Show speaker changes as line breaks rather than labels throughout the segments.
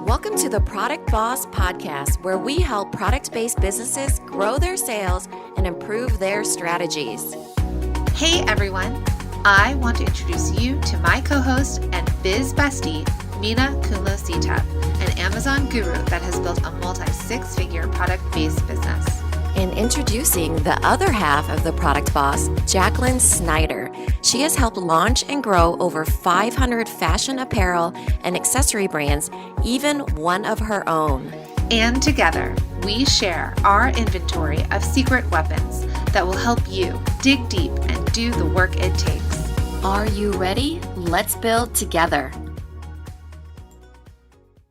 Welcome to the Product Boss Podcast, where we help product-based businesses grow their sales and improve their strategies.
Hey everyone, I want to introduce you to my co-host and biz bestie, Mina Kunlo-Sitep, an Amazon guru that has built a multi-six-figure product-based business.
And introducing the other half of the Product Boss, Jacqueline Snyder. She has helped launch and grow over 500 fashion apparel and accessory brands, even one of her own.
And together, we share our inventory of secret weapons that will help you dig deep and do the work it takes.
Are you ready? Let's build together.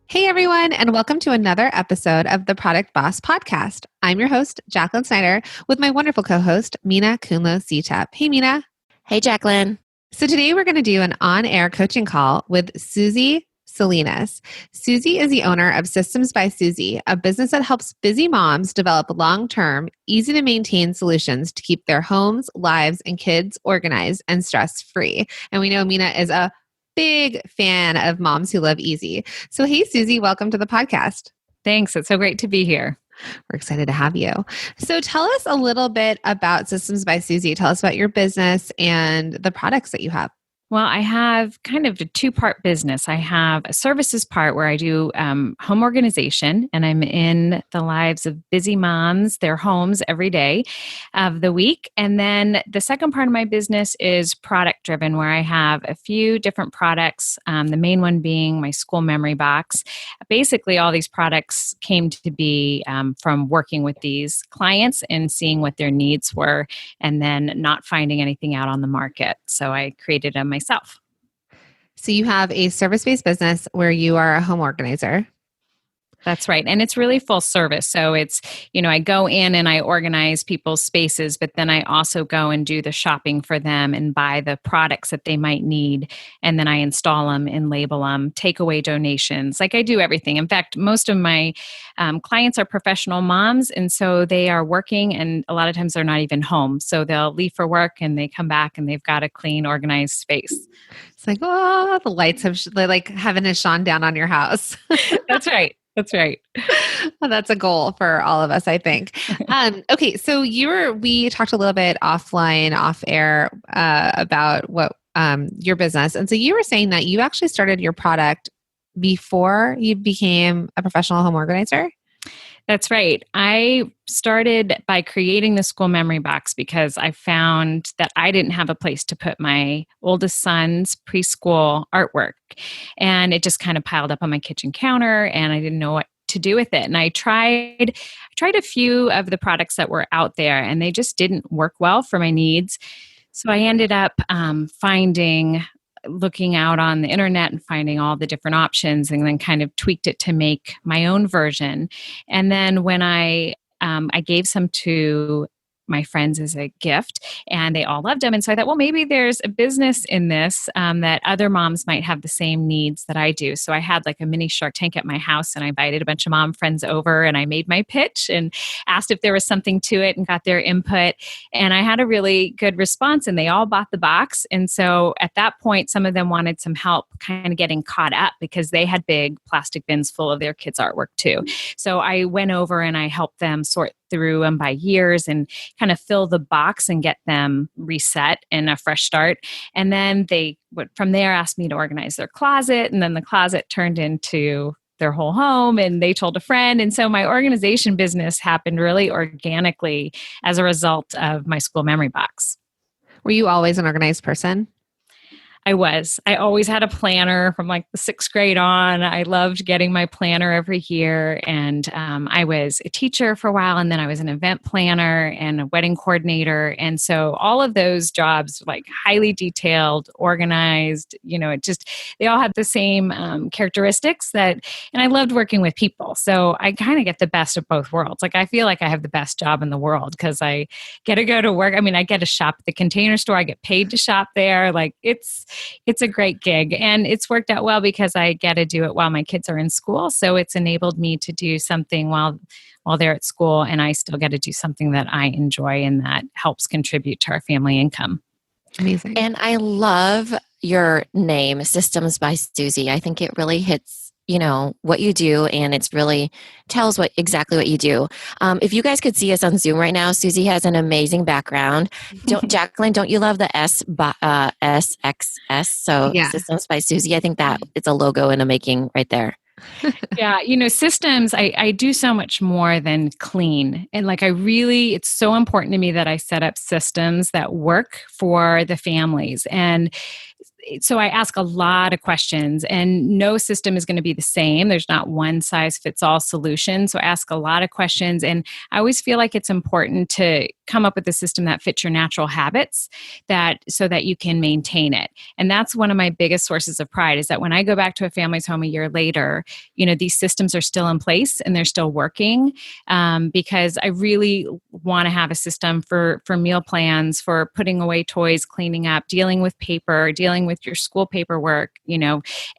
Hey everyone, and welcome to another episode of the Product Boss Podcast. I'm your host, Jacqueline Snyder, with my wonderful co-host, Mina Kunlo-Sitep. Hey Mina.
Hey Jacqueline.
So today we're going to do an on-air coaching call with Susie Salinas. Susie is the owner of Systems by Susie, a business that helps busy moms develop long-term, easy-to-maintain solutions to keep their homes, lives, and kids organized and stress-free. And we know Mina is a big fan of moms who love easy. So hey, Susie, welcome to the podcast.
Thanks. It's so great to be here.
We're excited to have you. So tell us a little bit about Systems by Susie. Tell us about your business and the products that you have.
Well, I have kind of a two-part business. I have a services part where I do home organization, and I'm in the lives of busy moms, their homes every day of the week. And then the second part of my business is product-driven, where I have a few different products, the main one being my school memory box. Basically, all these products came to be from working with these clients and seeing what their needs were, and then not finding anything out on the market. So I created them myself.
So you have a service-based business where you are a home organizer.
That's right. And it's really full service. So it's, I go in and I organize people's spaces, but then I also go and do the shopping for them and buy the products that they might need. And then I install them and label them, take away donations. Like I do everything. In fact, most of my clients are professional moms. And so they are working and a lot of times they're not even home. So they'll leave for work and they come back and they've got a clean, organized space.
It's like, oh, the lights have, like heaven has shone down on your house.
That's right. That's right.
Well, that's a goal for all of us, I think. Okay, so we talked a little bit offline, off air about what your business, and so you were saying that you actually started your product before you became a professional home organizer.
That's right. I started by creating the school memory box because I found that I didn't have a place to put my oldest son's preschool artwork. And it just kind of piled up on my kitchen counter and I didn't know what to do with it. And I tried a few of the products that were out there and they just didn't work well for my needs. So I ended up looking out on the internet and finding all the different options and then kind of tweaked it to make my own version. And then when I gave some to my friends as a gift and they all loved them. And so I thought, well, maybe there's a business in this that other moms might have the same needs that I do. So I had like a mini Shark Tank at my house and I invited a bunch of mom friends over and I made my pitch and asked if there was something to it and got their input. And I had a really good response and they all bought the box. And so at that point, some of them wanted some help kind of getting caught up because they had big plastic bins full of their kids' artwork too. So I went over and I helped them sort through them by years and kind of fill the box and get them reset and a fresh start. And then they would from there ask me to organize their closet. And then the closet turned into their whole home and they told a friend. And so my organization business happened really organically as a result of my school memory box.
Were you always an organized person?
I always had a planner from like the 6th grade on. I loved getting my planner every year. And I was a teacher for a while. And then I was an event planner and a wedding coordinator. And so all of those jobs, like highly detailed, organized, they all had the same characteristics and I loved working with people. So I kind of get the best of both worlds. Like I feel like I have the best job in the world because I get to go to work. I mean, I get to shop at the Container Store. I get paid to shop there. Like it's a great gig and it's worked out well because I get to do it while my kids are in school. So it's enabled me to do something while they're at school and I still get to do something that I enjoy and that helps contribute to our family income.
Amazing.
And I love your name, Systems by Susie. I think it really hits what you do, and it's really tells exactly what you do. If you guys could see us on Zoom right now, Susie has an amazing background. Jacqueline, don't you love the SXS? So
Yeah.
Systems by Susie. I think that it's a logo in the making right there.
Yeah, systems, I do so much more than clean. And it's so important to me that I set up systems that work for the families. And so I ask a lot of questions, and no system is going to be the same. There's not one size fits all solution. So I ask a lot of questions, and I always feel like it's important to come up with a system that fits your natural habits, so that you can maintain it. And that's one of my biggest sources of pride, is that when I go back to a family's home a year later, these systems are still in place and they're still working, because I really want to have a system for meal plans, for putting away toys, cleaning up, dealing with paper, dealing with your school paperwork,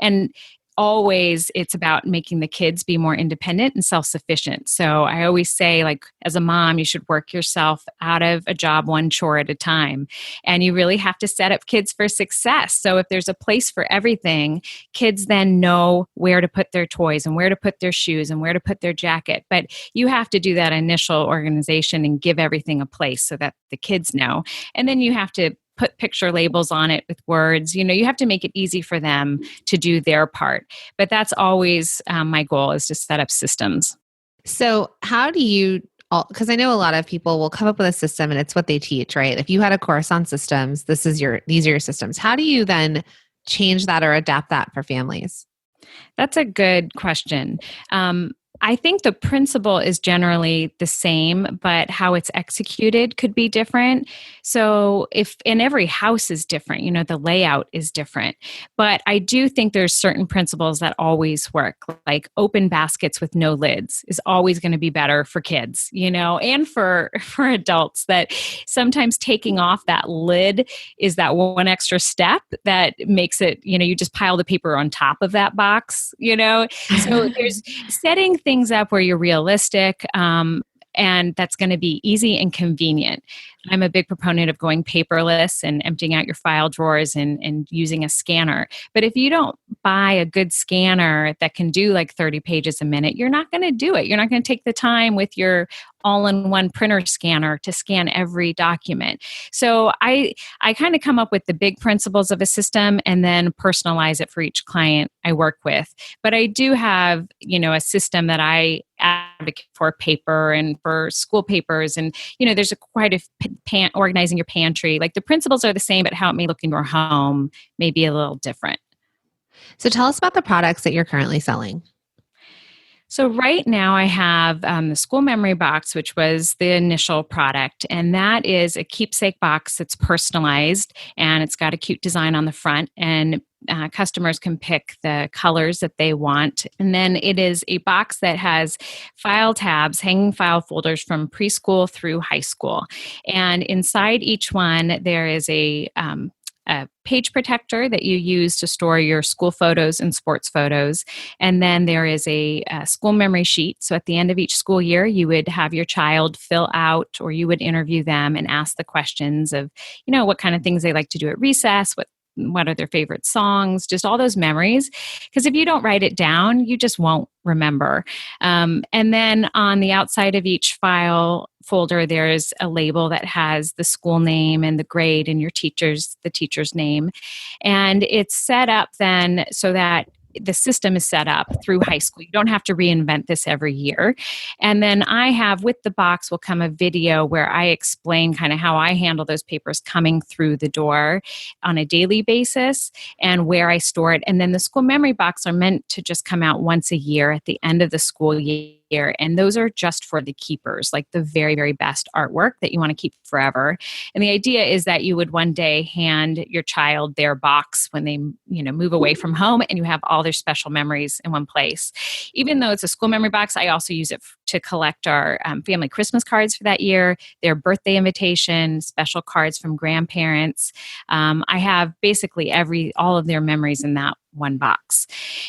and always it's about making the kids be more independent and self-sufficient. So I always say, as a mom, you should work yourself out of a job one chore at a time. And you really have to set up kids for success. So if there's a place for everything, kids then know where to put their toys and where to put their shoes and where to put their jacket. But you have to do that initial organization and give everything a place so that the kids know. And then you have to put picture labels on it with words. You have to make it easy for them to do their part. But that's always my goal, is to set up systems.
So how do you, because I know a lot of people will come up with a system and it's what they teach, right? If you had a course on systems, these are your systems. How do you then change that or adapt that for families?
That's a good question. I think the principle is generally the same, but how it's executed could be different. So every house is different, the layout is different. But I do think there's certain principles that always work, like open baskets with no lids is always going to be better for kids, and for adults, that sometimes taking off that lid is that one extra step that makes it, you just pile the paper on top of that box, So there's setting things up where you're realistic, and that's going to be easy and convenient. I'm a big proponent of going paperless and emptying out your file drawers and using a scanner. But if you don't buy a good scanner that can do 30 pages a minute, you're not going to do it. You're not going to take the time with your all-in-one printer scanner to scan every document. So I kind of come up with the big principles of a system and then personalize it for each client I work with. But I do have, a system that I advocate for paper and for school papers. And, there's quite a organizing your pantry. The principles are the same, but how it may look in your home may be a little different.
So tell us about the products that you're currently selling.
So right now I have the school memory box, which was the initial product. And that is a keepsake box that's personalized, and it's got a cute design on the front, and customers can pick the colors that they want. And then it is a box that has file tabs, hanging file folders from preschool through high school. And inside each one, there is a page protector that you use to store your school photos and sports photos. And then there is a school memory sheet. So at the end of each school year, you would have your child fill out, or you would interview them and ask the questions of, what kind of things they like to do at recess, what are their favorite songs, just all those memories. Because if you don't write it down, you just won't remember. And then on the outside of each file folder, there's a label that has the school name and the grade and the teacher's name. And it's set up then so that the system is set up through high school. You don't have to reinvent this every year. And then I have, with the box will come a video where I explain kind of how I handle those papers coming through the door on a daily basis and where I store it. And then the school memory box are meant to just come out once a year at the end of the school year. And those are just for the keepers, the very, very best artwork that you want to keep forever. And the idea is that you would one day hand your child their box when they, move away from home, and you have all their special memories in one place. Even though it's a school memory box, I also use it to collect our family Christmas cards for that year, their birthday invitation, special cards from grandparents. I have basically all of their memories in that one box.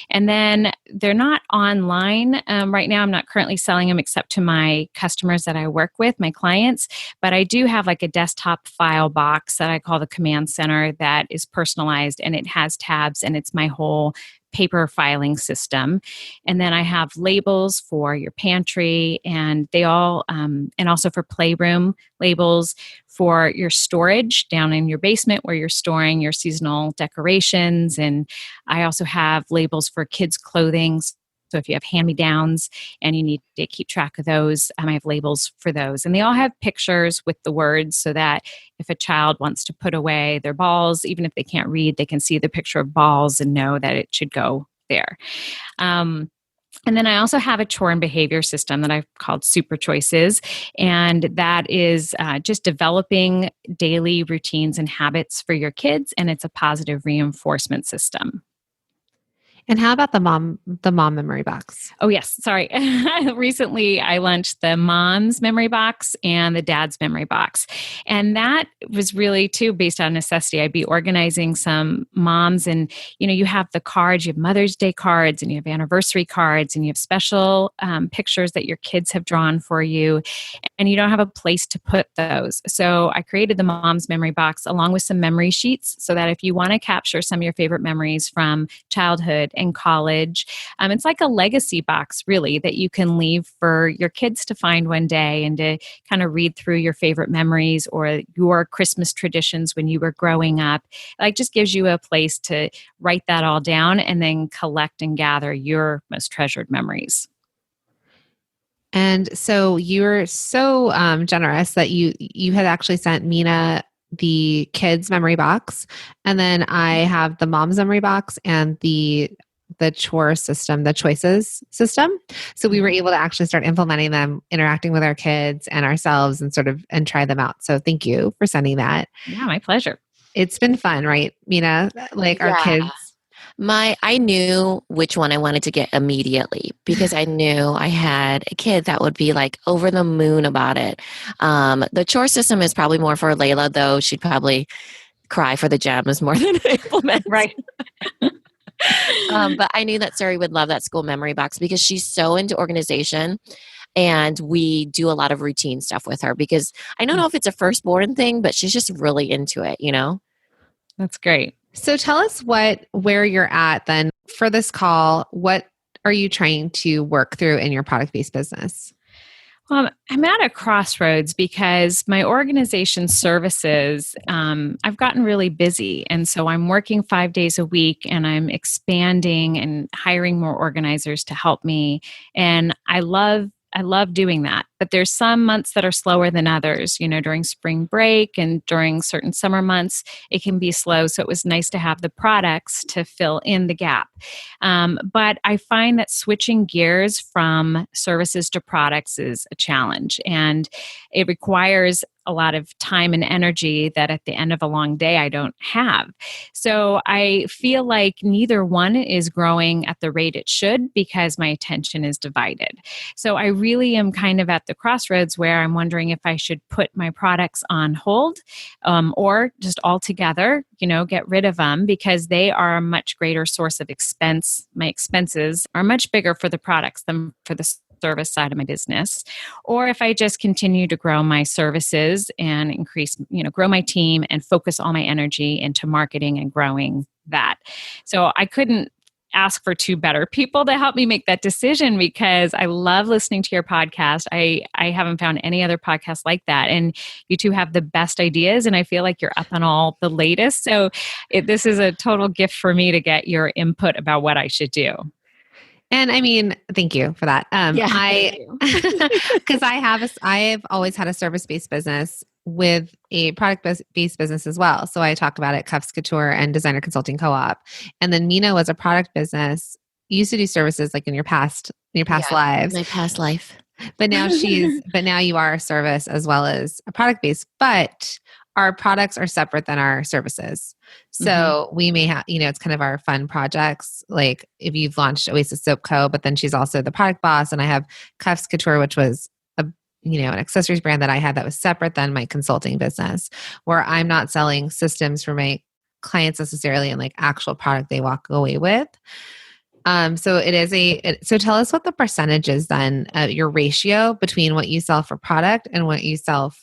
And then they're not online right now. I'm not currently selling them except to my customers that I work with, my clients, but I do have a desktop file box that I call the command center that is personalized, and it has tabs, and it's my whole paper filing system. And then I have labels for your pantry, and they all, and also for playroom labels for your storage down in your basement where you're storing your seasonal decorations. And I also have labels for kids' clothing. So if you have hand-me-downs and you need to keep track of those, I have labels for those. And they all have pictures with the words so that if a child wants to put away their balls, even if they can't read, they can see the picture of balls and know that it should go there. And then I also have a chore and behavior system that I've called Super Choices. And that is just developing daily routines and habits for your kids. And it's a positive reinforcement system.
And how about the mom memory box?
Oh, yes. Sorry. Recently, I launched the mom's memory box and the dad's memory box. And that was really, too, based on necessity. I'd be organizing some moms, and, you have the cards, you have Mother's Day cards, and you have anniversary cards, and you have special pictures that your kids have drawn for you, and you don't have a place to put those. So I created the mom's memory box along with some memory sheets so that if you want to capture some of your favorite memories from childhood and college, it's like a legacy box, really, that you can leave for your kids to find one day and to kind of read through your favorite memories or your Christmas traditions when you were growing up. It just gives you a place to write that all down and then collect and gather your most treasured memories.
And so you were so generous that you had actually sent Mina the kids memory box, and then I have the mom's memory box and the chore system, the choices system. So we were able to actually start implementing them, interacting with our kids and ourselves, and try them out. So thank you for sending that.
Yeah, my pleasure.
It's been fun, right, Mina? Our kids.
I knew which one I wanted to get immediately because I knew I had a kid that would be over the moon about it. The chore system is probably more for Layla, though. She'd probably cry for the gems more than implement.
Right.
But I knew that Suri would love that school memory box because she's so into organization. And we do a lot of routine stuff with her because I don't know if it's a firstborn thing, but she's just really into it,
That's great.
So tell us where you're at then for this call. What are you trying to work through in your product-based business?
Well, I'm at a crossroads because my organization services, I've gotten really busy. And so I'm working 5 days a week and I'm expanding and hiring more organizers to help me. And I love doing that. But there's some months that are slower than others. During spring break and during certain summer months, it can be slow. So it was nice to have the products to fill in the gap. But I find that switching gears from services to products is a challenge. And it requires a lot of time and energy that at the end of a long day I don't have. So I feel like neither one is growing at the rate it should because my attention is divided. So I really am kind of at the crossroads where I'm wondering if I should put my products on hold or just altogether, get rid of them because they are a much greater source of expense. My expenses are much bigger for the products than for the service side of my business, or if I just continue to grow my services and increase, grow my team and focus all my energy into marketing and growing that. So I couldn't ask for two better people to help me make that decision because I love listening to your podcast. I haven't found any other podcast like that. And you two have the best ideas and I feel like you're up on all the latest. So this is a total gift for me to get your input about what I should do.
And thank you for that. Because I've always had a service-based business with a product-based business as well. So I talk about it, Cuffs Couture and Designer Consulting Co-op. And then Mina was a product business. You used to do services in your past lives.
My past life.
But now you are a service as well as a product-based, but our products are separate than our services. So we may have, it's kind of our fun projects. Like if you've launched Oasis Soap Co., but then she's also the product boss. And I have Cuffs Couture, which was an accessories brand that I had that was separate than my consulting business, where I'm not selling systems for my clients necessarily and actual product they walk away with. So tell us what the percentage is then, your ratio between what you sell for product and what you sell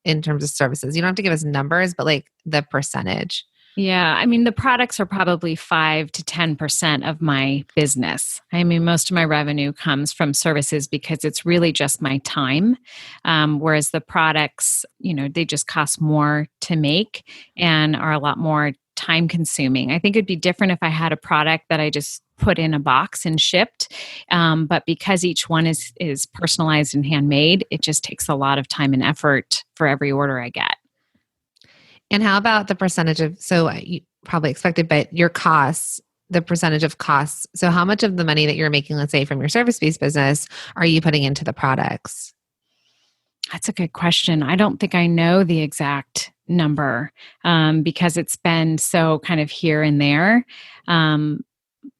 in terms of services. You don't have to give us numbers, but the percentage.
Yeah, I mean, the products are probably 5 to 10% of my business. I mean, most of my revenue comes from services because it's really just my time. Whereas the products, they just cost more to make and are a lot more time consuming. I think it'd be different if I had a product that I just put in a box and shipped. But because each one is personalized and handmade, it just takes a lot of time and effort for every order I get.
And how about the percentage of, so you probably expected, but your costs, the percentage of costs. So how much of the money that you're making, let's say from your service-based business, are you putting into the products?
That's a good question. I don't think I know the exact number because it's been so kind of here and there.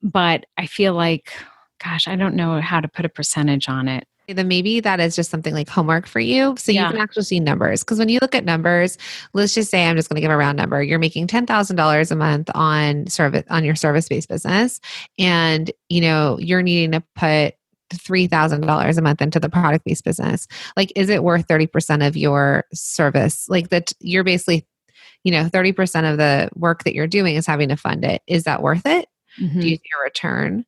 But I feel like, gosh, I don't know how to put a percentage on it.
Then maybe that is just something like homework for you. So you
Yeah.
can actually see numbers. Because when you look at numbers, let's just say I'm just going to give a round number. You're making $10,000 a month on your service-based business. And you're needing to put $3,000 a month into the product-based business. Like, is it worth 30% of your service? Like that you're basically, 30% of the work that you're doing is having to fund it. Is that worth it?
Mm-hmm.
Do you see a return?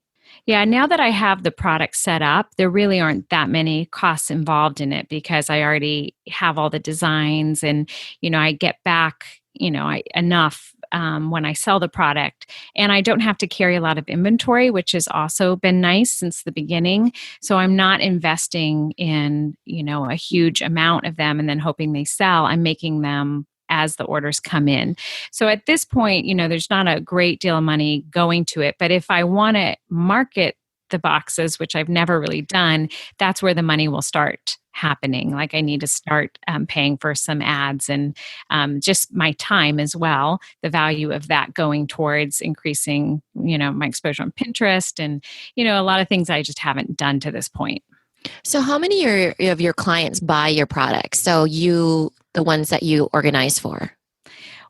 Yeah, now that I have the product set up, there really aren't that many costs involved in it because I already have all the designs and, I get back, enough when I sell the product. And I don't have to carry a lot of inventory, which has also been nice since the beginning. So I'm not investing in, a huge amount of them and then hoping they sell. I'm making them as the orders come in. So at this point, there's not a great deal of money going to it. But if I want to market the boxes, which I've never really done, that's where the money will start happening. Like I need to start paying for some ads and just my time as well, the value of that going towards increasing, my exposure on Pinterest and, a lot of things I just haven't done to this point.
So how many of your clients buy your products? So the ones that you organize for?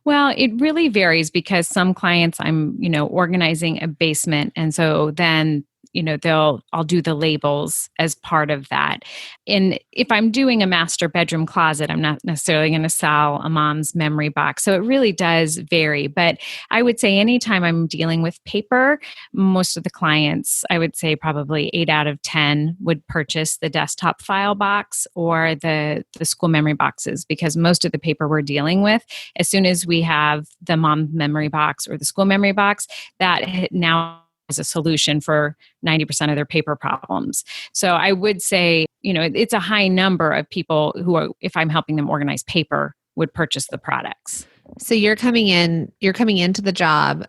Well, it really varies because some clients I'm, organizing a basement. And so then, I'll do the labels as part of that. And if I'm doing a master bedroom closet, I'm not necessarily going to sell a mom's memory box. So it really does vary. But I would say anytime I'm dealing with paper, most of the clients, I would say probably 8 out of 10 would purchase the desktop file box or the school memory boxes because most of the paper we're dealing with, as soon as we have the mom memory box or the school memory box, that now is a solution for 90% of their paper problems. So I would say, it's a high number of people who are, if I'm helping them organize paper, would purchase the products.
So you're coming into the job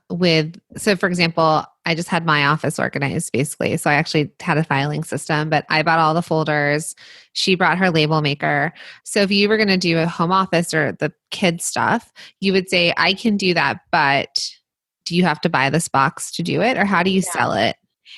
so for example, I just had my office organized basically. So I actually had a filing system, but I bought all the folders. She brought her label maker. So if you were going to do a home office or the kids stuff, you would say, I can do that, but do you have to buy this box to do it? Or how do you sell it?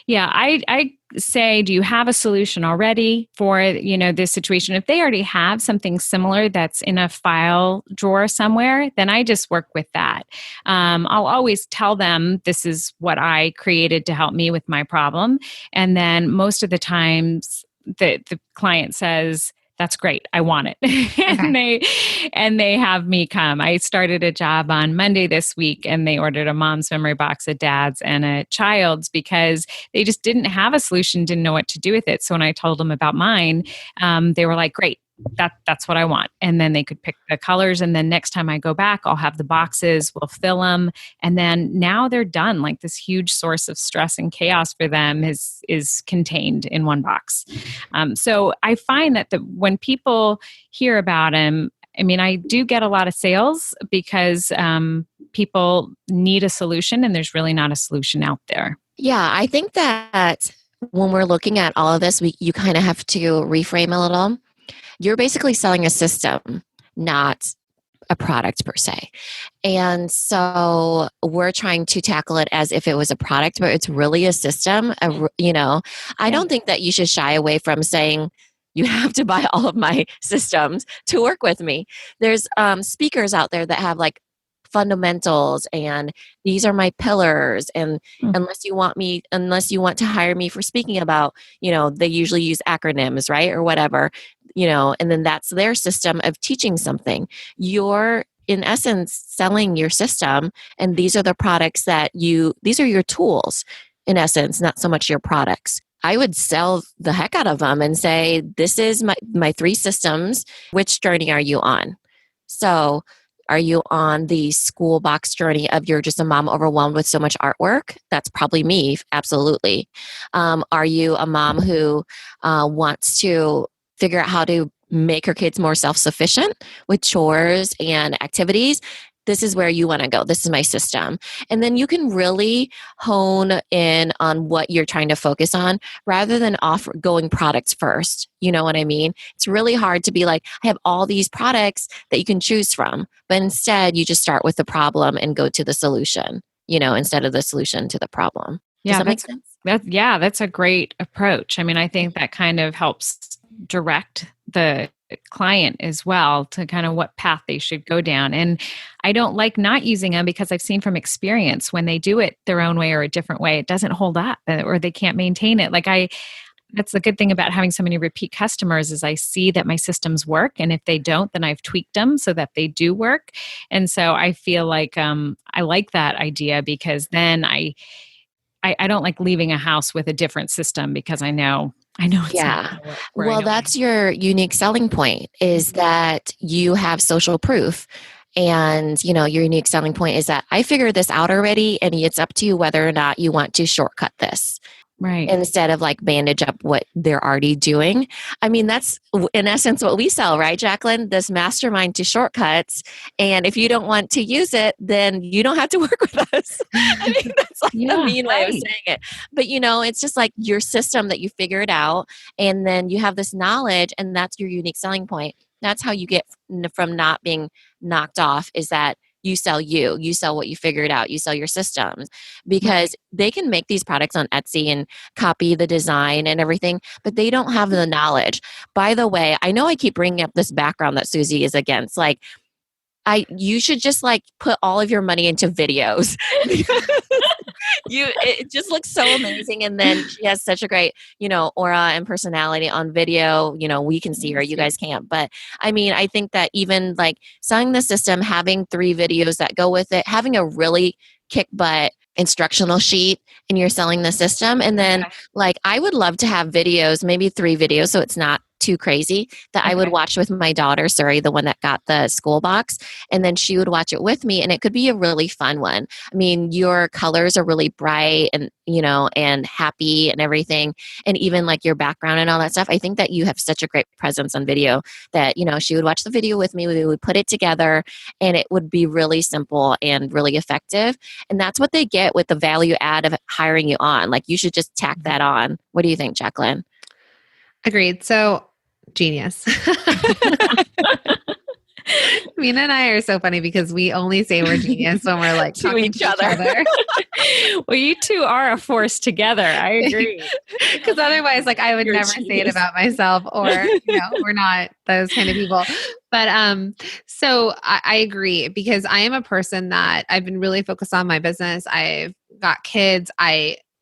Yeah, I say, do you have a solution already for, this situation? If they already have something similar that's in a file drawer somewhere, then I just work with that. I'll always tell them this is what I created to help me with my problem. And then most of the times the client says, that's great. I want it. and they have me come. I started a job on Monday this week and they ordered a mom's memory box, a dad's and a child's because they just didn't have a solution, didn't know what to do with it. So when I told them about mine, they were like, great. That's what I want. And then they could pick the colors. And then next time I go back, I'll have the boxes, we'll fill them. And then now they're done. Like this huge source of stress and chaos for them is contained in one box. So I find that when people hear about them, I do get a lot of sales because people need a solution and there's really not a solution out there.
Yeah, I think that when we're looking at all of this, you kind of have to reframe a little. You're basically selling a system, not a product per se. And so we're trying to tackle it as if it was a product, but it's really a system. I don't think that you should shy away from saying, you have to buy all of my systems to work with me. There's speakers out there that have like fundamentals and these are my pillars and unless you want to hire me for speaking about, they usually use acronyms, right? Or whatever, and then that's their system of teaching something. Your in essence selling your system, and these are the products these are your tools in essence, not so much your products. I would sell the heck out of them and say, this is my 3 systems. Which journey are you on? So are you on the school box journey of you're just a mom overwhelmed with so much artwork? That's probably me, absolutely. Are you a mom who wants to figure out how to make her kids more self-sufficient with chores and activities? This is where you want to go. This is my system. And then you can really hone in on what you're trying to focus on rather than going products first. You know what I mean? It's really hard to be like, I have all these products that you can choose from. But instead, you just start with the problem and go to the solution, instead of the solution to the problem. Does that make sense?
That's a great approach. I mean, I think that kind of helps direct the client as well to kind of what path they should go down. And I don't like not using them because I've seen from experience when they do it their own way or a different way, it doesn't hold up or they can't maintain it. That's the good thing about having so many repeat customers is I see that my systems work. And if they don't, then I've tweaked them so that they do work. And so I feel like I like that idea because then I don't like leaving a house with a different system because I know it's not gonna work.
Well, that's your unique selling point is that you have social proof. And, your unique selling point is that I figured this out already and it's up to you whether or not you want to shortcut this.
Right.
Instead of bandage up what they're already doing. I mean, that's in essence what we sell, right, Jacqueline? This mastermind to shortcuts. And if you don't want to use it, then you don't have to work with us. I mean, that's the mean way of saying it. But, it's just like your system that you figured out. And then you have this knowledge and that's your unique selling point. That's how you get from not being knocked off is that you sell what you figured out, you sell your systems because they can make these products on Etsy and copy the design and everything, but they don't have the knowledge. By the way, I know I keep bringing up this background that Susie is against. You should just put all of your money into videos. It just looks so amazing. And then she has such a great, aura and personality on video. We can see her, you guys can't. But I mean, I think that even selling the system, having 3 videos that go with it, having a really kick butt instructional sheet and you're selling the system. And then I would love to have videos, maybe 3 videos. So it's not too crazy that I would watch with my daughter, Suri, the one that got the school box. And then she would watch it with me and it could be a really fun one. I mean, your colors are really bright and, and happy and everything. And even your background and all that stuff. I think that you have such a great presence on video that, she would watch the video with me. We would put it together and it would be really simple and really effective. And that's what they get with the value add of hiring you on. You should just tack that on. What do you think, Jacqueline?
Agreed. So genius. Mina and I are so funny because we only say we're genius when we're
to each other.
Well, you two are a force together. I agree.
Because otherwise, I would never say it about myself or, we're not those kind of people. But so I agree because I am a person that I've been really focused on my business. I've got kids.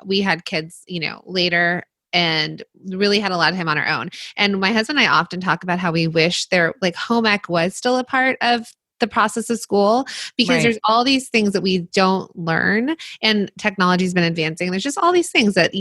We had kids, later and really had a lot of time on our own. And my husband and I often talk about how we wish home ec was still a part of the process of school because there's all these things that we don't learn and technology's been advancing. There's just all these things that,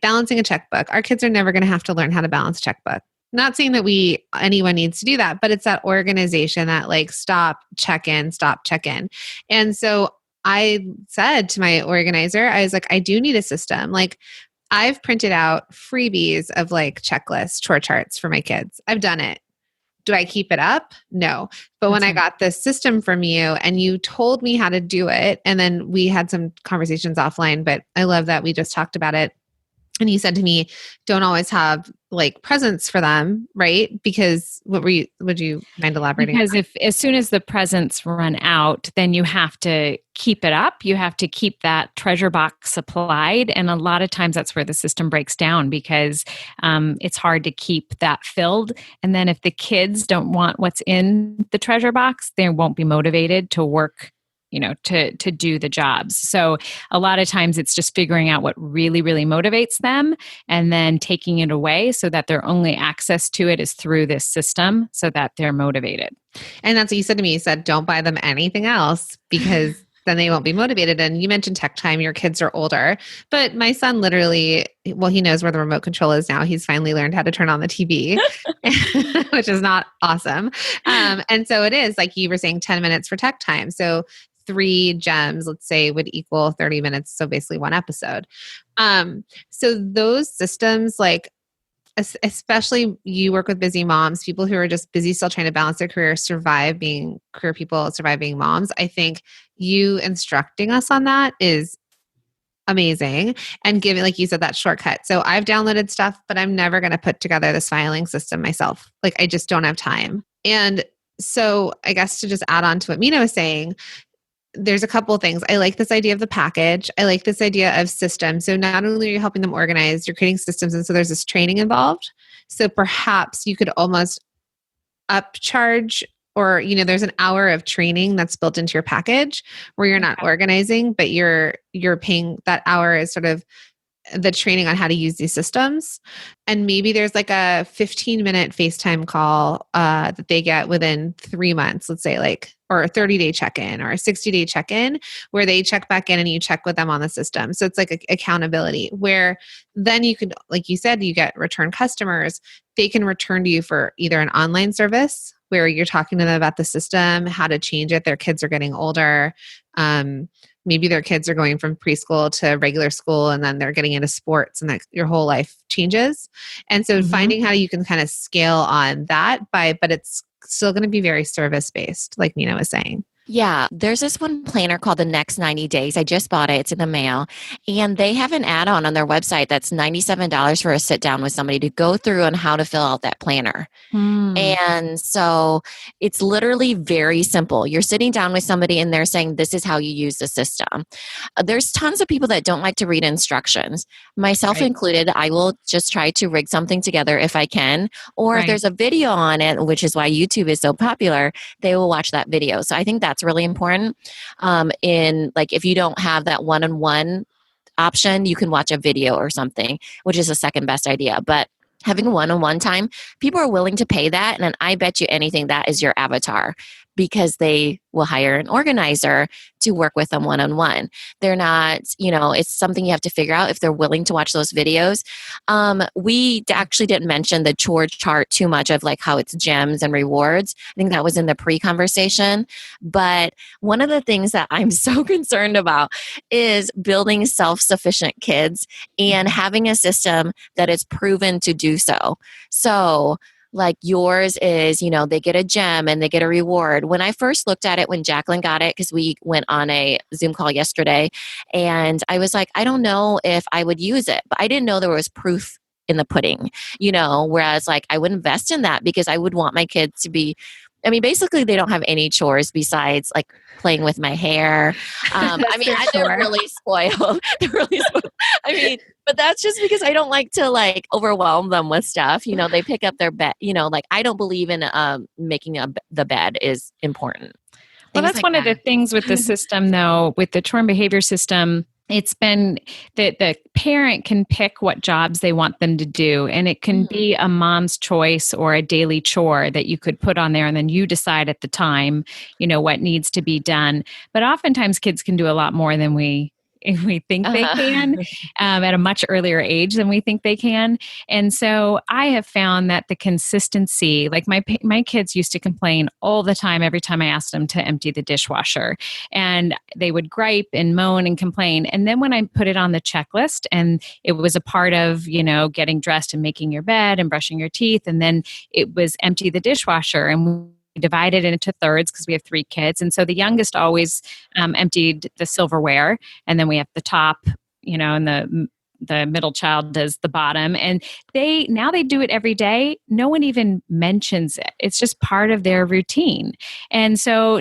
balancing a checkbook. Our kids are never going to have to learn how to balance a checkbook. Not saying that anyone needs to do that, but it's that organization that stop, check in. And so I said to my organizer, I was I do need a system. I've printed out freebies of checklists, chore charts for my kids. I've done it. Do I keep it up? No. But when I got this system from you and you told me how to do it, and then we had some conversations offline, but I love that we just talked about it. And you said to me, don't always have presents for them, right? Because would you mind elaborating?
Because as soon as the presents run out, then you have to keep it up. You have to keep that treasure box supplied. And a lot of times that's where the system breaks down because it's hard to keep that filled. And then if the kids don't want what's in the treasure box, they won't be motivated to work to do the jobs. So a lot of times it's just figuring out what really, really motivates them and then taking it away so that their only access to it is through this system so that they're motivated.
And that's what you said to me. You said, don't buy them anything else because then they won't be motivated. And you mentioned tech time. Your kids are older, but my son literally, well, he knows where the remote control is now. He's finally learned how to turn on the TV, which is not awesome. And so it is like you were saying 10 minutes for tech time. So 3 gems, let's say, would equal 30 minutes. So basically one episode. So those systems, like, especially you work with busy moms, people who are just busy, still trying to balance their career, survive being career people, survive being moms. I think you instructing us on that is amazing and giving, like you said, that shortcut. So I've downloaded stuff, but I'm never going to put together this filing system myself. Like I just don't have time. And so I guess to just add on to what Mina was saying, there's a couple of things. I like this idea of the package. I like this idea of systems. So not only are you helping them organize, you're creating systems. And so there's this training involved. So perhaps you could almost upcharge, or, there's an hour of training that's built into your package where you're not organizing, but you're paying that hour as sort of the training on how to use these systems. And maybe there's like a 15-minute FaceTime call that they get within 3 months, let's say, like, or a 30-day check-in or a 60-day check-in where they check back in and you check with them on the system. So it's like accountability where then you could, like you said, you get return customers. They can return to you for either an online service where you're talking to them about the system, how to change it. Their kids are getting older. Maybe their kids are going from preschool to regular school and then they're getting into sports and that your whole life changes. And so finding how you can kind of scale on that but it's still going to be very service-based, like Mina was saying.
Yeah, there's this one planner called The Next 90 Days. I just bought it. It's in the mail. And they have an add-on on their website that's $97 for a sit down with somebody to go through on how to fill out that planner. And so it's literally very simple. You're sitting down with somebody and they're saying, this is how you use the system. There's tons of people that don't like to read instructions, myself included. I will just try to rig something together if I can. Or if there's a video on it, which is why YouTube is so popular, they will watch that video. So I think that's really important. In like, if you don't have that one-on-one option, you can watch a video or something, which is the second best idea. But having one-on-one time, people are willing to pay that. And then I bet you anything that is your avatar because they will hire an organizer to work with them one-on-one. They're not, it's something you have to figure out if they're willing to watch those videos. We actually didn't mention the chore chart too much of like how it's gems and rewards. I think that was in the pre-conversation. But one of the things that I'm so concerned about is building self-sufficient kids and having a system that is proven to do so. So like yours is, they get a gem and they get a reward. When I first looked at it, when Jacqueline got it, because we went on a Zoom call yesterday, and I was like, I don't know if I would use it, but I didn't know there was proof in the pudding, whereas like I would invest in that because I would want my kids to be, basically they don't have any chores besides like playing with my hair. They're really spoiled. They're really spoiled. But that's just because I don't like to like overwhelm them with stuff. They pick up their bed, like I don't believe in making the bed is important.
Well, that's like one of the things with the system though, with the chore and behavior system. It's been that the parent can pick what jobs they want them to do. And it can be a mom's choice or a daily chore that you could put on there. And then you decide at the time, what needs to be done. But oftentimes kids can do a lot more than we think they can at a much earlier age than we think they can. And so I have found that the consistency, like my kids used to complain all the time every time I asked them to empty the dishwasher, and they would gripe and moan and complain. And then when I put it on the checklist and it was a part of, getting dressed and making your bed and brushing your teeth, and then it was empty the dishwasher, and divided it into thirds because we have 3 kids. And so the youngest always emptied the silverware. And then we have the top, and the the middle child does the bottom. And they do it every day. No one even mentions it. It's just part of their routine. And so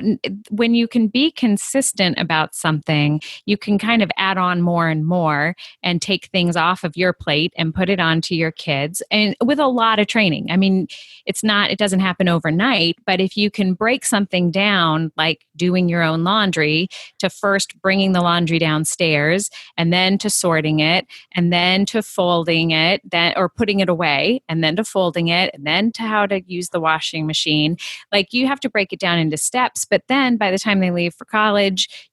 when you can be consistent about something, you can kind of add on more and more and take things off of your plate and put it onto your kids, and with a lot of training. I mean, it doesn't happen overnight, but if you can break something down, like doing your own laundry, to first bringing the laundry downstairs, and then to sorting it, and then to folding it, then or putting it away, and then to folding it, and then to how to use the washing machine. Like, you have to break it down into steps, but then by the time they leave for college,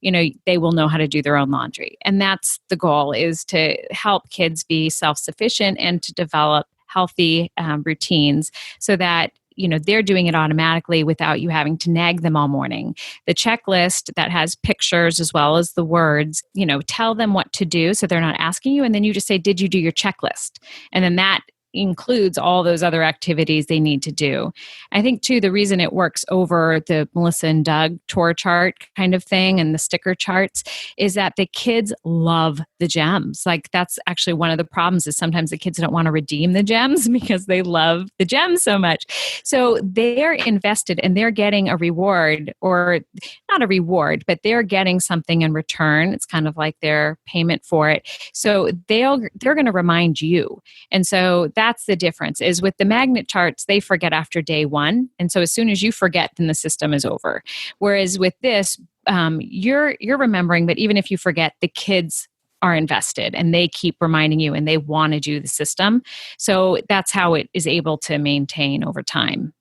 they will know how to do their own laundry. And that's the goal, is to help kids be self-sufficient and to develop healthy routines so that they're doing it automatically without you having to nag them all morning. The checklist that has pictures as well as the words, tell them what to do so they're not asking you. And then you just say, did you do your checklist? And then that includes all those other activities they need to do. I think too, the reason it works over the Melissa and Doug chore chart kind of thing and the sticker charts is that the kids love the gems. Like, that's actually one of the problems, is sometimes the kids don't want to redeem the gems because they love the gems so much. So they're invested and they're getting a reward, or not a reward, but they're getting something in return. It's kind of like their payment for it. So they're going to remind you. And so that's the difference, is with the magnet charts, they forget after day one. And so as soon as you forget, then the system is over. Whereas with this, you're remembering, but even if you forget, the kids are invested and they keep reminding you and they want to do the system. So that's how it is able to maintain over time.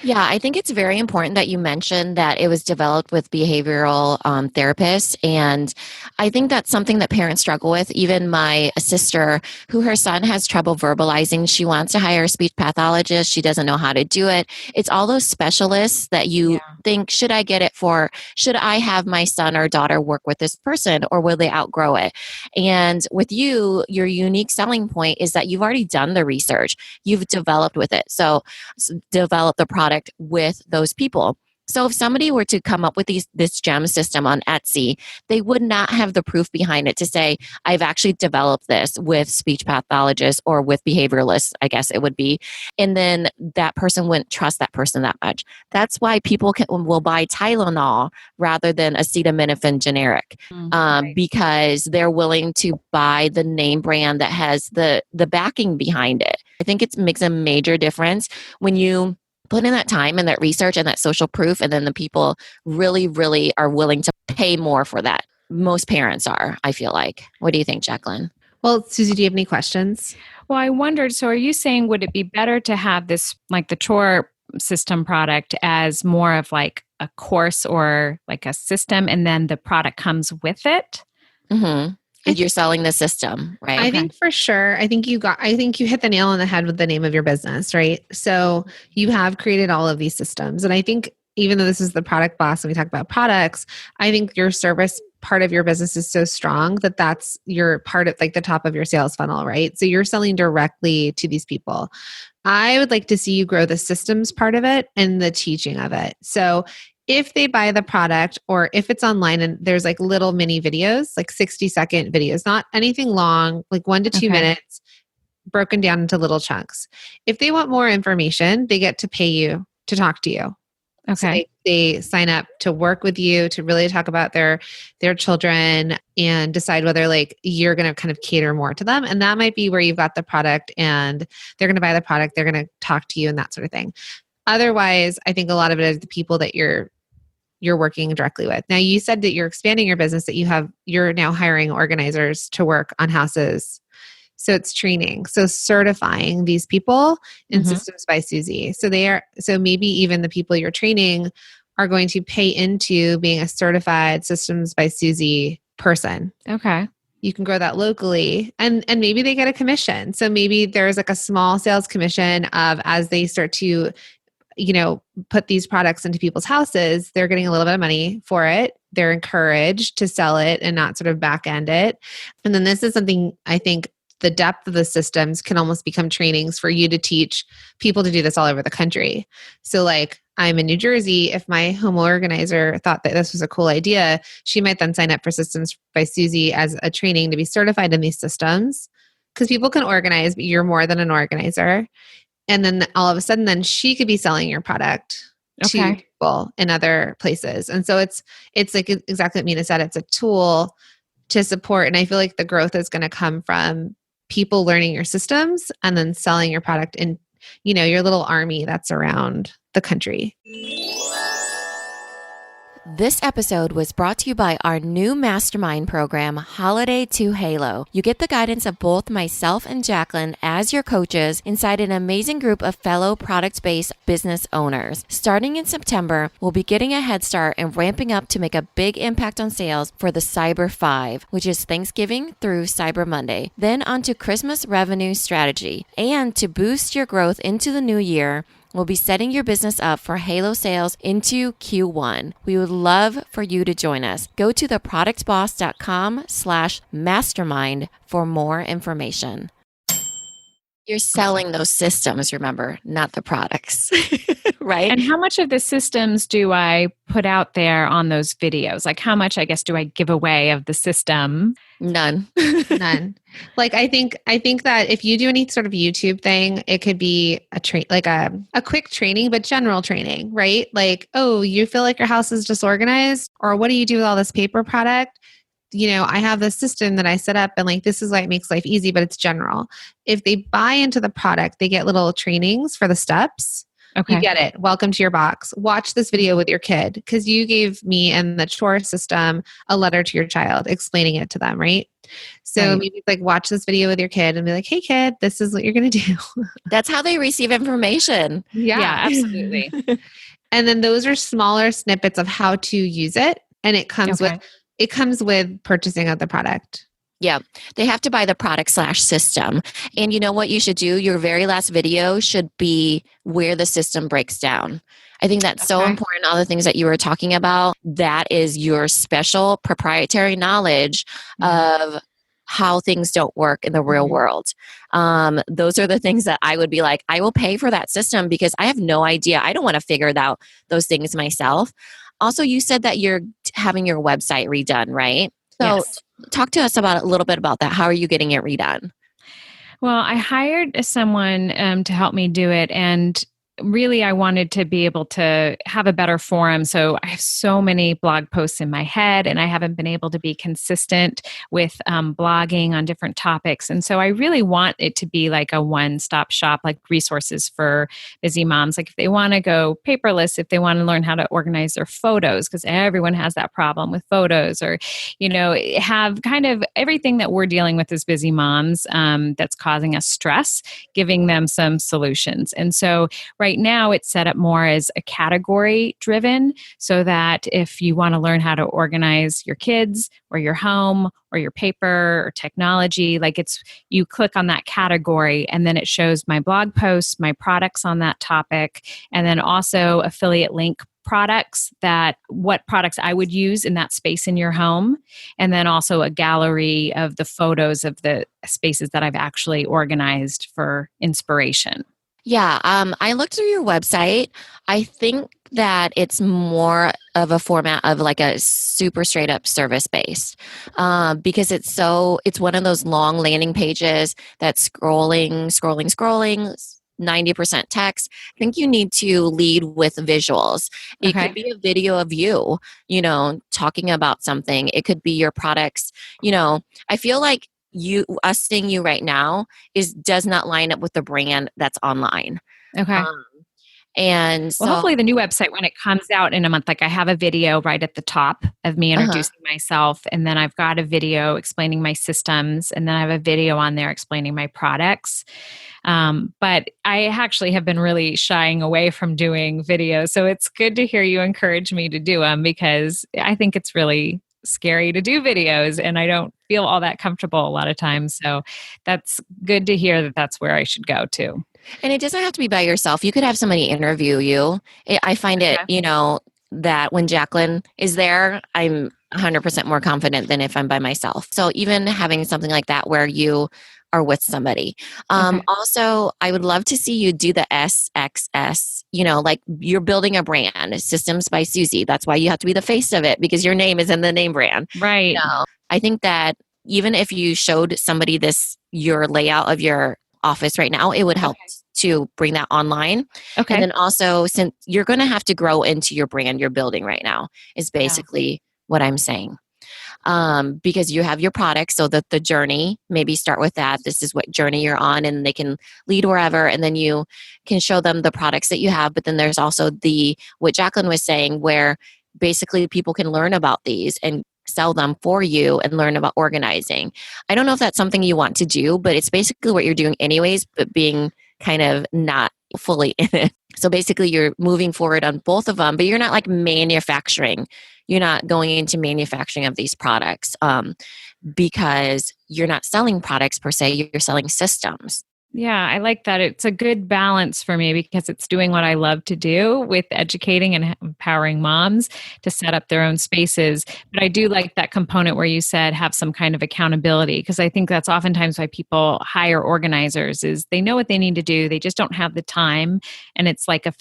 Yeah, I think it's very important that you mentioned that it was developed with behavioral therapists. And I think that's something that parents struggle with. Even my sister, who her son has trouble verbalizing, she wants to hire a speech pathologist. She doesn't know how to do it. It's all those specialists that you think, should I have my son or daughter work with this person, or will they outgrow it? And with you, your unique selling point is that you've already done the research. You've developed with it. So develop the product with those people. So if somebody were to come up with this gem system on Etsy, they would not have the proof behind it to say, I've actually developed this with speech pathologists or with behavioralists, I guess it would be. And then that person wouldn't trust that person that much. That's why people will buy Tylenol rather than acetaminophen generic, because they're willing to buy the name brand that has the backing behind it. I think it makes a major difference when you put in that time and that research and that social proof, and then the people really, really are willing to pay more for that. Most parents are, I feel like. What do you think, Jacqueline?
Well, Susie, do you have any questions?
Well, I wondered, so are you saying, would it be better to have this, like the chore system product, as more of like a course or like a system, and then the product comes with it?
Mm-hmm. And you're selling the system, right?
I think for sure. I think you hit the nail on the head with the name of your business, right? So you have created all of these systems. And I think even though this is the product boss and we talk about products, I think your service part of your business is so strong that that's your part of like the top of your sales funnel, right? So you're selling directly to these people. I would like to see you grow the systems part of it and the teaching of it. So if they buy the product, or if it's online and there's like little mini videos, like 60-second videos, not anything long, like 1 to 2 minutes, broken down into little chunks. If they want more information, they get to pay you to talk to you. Okay. So they sign up to work with you to really talk about their children and decide whether like you're going to kind of cater more to them. And that might be where you've got the product and they're going to buy the product. They're going to talk to you and that sort of thing. Otherwise, I think a lot of it is the people that you're working directly with. Now, you said that you're expanding your business, that you're now hiring organizers to work on houses. So it's training. So certifying these people in Systems by Susie. So maybe even the people you're training are going to pay into being a certified Systems by Susie person.
Okay.
You can grow that locally, and maybe they get a commission. So maybe there's like a small sales commission of, as they start to put these products into people's houses, they're getting a little bit of money for it. They're encouraged to sell it and not sort of back end it. And then this is something I think the depth of the systems can almost become trainings for you to teach people to do this all over the country. So like, I'm in New Jersey. If my home organizer thought that this was a cool idea, she might then sign up for Systems by Susie as a training to be certified in these systems. because people can organize, but you're more than an organizer. And then all of a sudden, then she could be selling your product to people in other places. And so it's like exactly what Mina said. It's a tool to support. And I feel like the growth is going to come from people learning your systems and then selling your product in, your little army that's around the country.
This episode was brought to you by our new mastermind program, Holiday to Halo. You get the guidance of both myself and Jacqueline as your coaches inside an amazing group of fellow product-based business owners. Starting in September, we'll be getting a head start and ramping up to make a big impact on sales for the Cyber 5, which is Thanksgiving through Cyber Monday. Then on to Christmas revenue strategy. And to boost your growth into the new year, we'll be setting your business up for Halo sales into Q1. We would love for you to join us. Go to theproductboss.com/mastermind for more information. You're selling those systems, remember, not the products, right?
And how much of the systems do I put out there on those videos? Like how much, I guess, do I give away of the system?
None.
None. Like I think that if you do any sort of YouTube thing, it could be a quick training, but general training, right? Like, oh, you feel like your house is disorganized, or what do you do with all this paper product? I have this system that I set up and like, this is why it makes life easy, but it's general. If they buy into the product, they get little trainings for the steps. Okay. You get it. Welcome to your box. Watch this video with your kid because you gave me and the chore system a letter to your child explaining it to them, right? So maybe like watch this video with your kid and be like, hey kid, this is what you're going to do.
That's how they receive information.
Yeah, absolutely.
And then those are smaller snippets of how to use it. And it comes with purchasing of the product.
Yeah, they have to buy the product/system. And you know what you should do? Your very last video should be where the system breaks down. I think that's so important. All the things that you were talking about, that is your special proprietary knowledge of how things don't work in the real world. Those are the things that I would be like, I will pay for that system because I have no idea. I don't want to figure out those things myself. Also, you said that you're having your website redone, right? So talk to us a little bit about that. How are you getting it redone?
Well, I hired someone to help me do it. And really, I wanted to be able to have a better forum. So I have so many blog posts in my head, and I haven't been able to be consistent with blogging on different topics. And so I really want it to be like a one-stop shop, like resources for busy moms. Like if they want to go paperless, if they want to learn how to organize their photos, because everyone has that problem with photos, or, have kind of everything that we're dealing with as busy moms that's causing us stress, giving them some solutions. And so right now, it's set up more as a category driven, so that if you want to learn how to organize your kids or your home or your paper or technology, you click on that category and then it shows my blog posts, my products on that topic, and then also affiliate link products, what products I would use in that space in your home, and then also a gallery of the photos of the spaces that I've actually organized for inspiration.
Yeah, I looked through your website. I think that it's more of a format of like a super straight up service based because it's one of those long landing pages that's scrolling, 90% text. I think you need to lead with visuals. It could be a video of you, talking about something. It could be your products. I feel like us seeing you right now does not line up with the brand that's online.
Okay.
And so,
hopefully the new website, when it comes out in a month, like I have a video right at the top of me introducing myself. And then I've got a video explaining my systems. And then I have a video on there explaining my products. But I actually have been really shying away from doing videos. So it's good to hear you encourage me to do them, because I think it's really scary to do videos and I don't feel all that comfortable a lot of times. So that's good to hear that that's where I should go to.
And it doesn't have to be by yourself. You could have somebody interview you. I find it, that when Jacqueline is there, I'm 100% more confident than if I'm by myself. So even having something like that where you are with somebody. Also, I would love to see you do the SXS, like you're building a brand, Systems by Susie. That's why you have to be the face of it, because your name is in the name brand.
Right.
I think that even if you showed somebody your layout of your office right now, it would help to bring that online.
Okay.
And then also, since you're going to have to grow into your brand you're building right now, is basically what I'm saying. Because you have your products, so that the journey, maybe start with that. This is what journey you're on, and they can lead wherever, and then you can show them the products that you have. But then there's also what Jacqueline was saying, where basically people can learn about these and sell them for you and learn about organizing. I don't know if that's something you want to do, but it's basically what you're doing anyways, but being kind of not fully in it. So basically you're moving forward on both of them, but you're not like manufacturing. You're not going into manufacturing of these products because you're not selling products per se, you're selling systems.
Yeah, I like that. It's a good balance for me because it's doing what I love to do with educating and empowering moms to set up their own spaces. But I do like that component where you said have some kind of accountability, because I think that's oftentimes why people hire organizers is they know what they need to do. They just don't have the time. And it's like a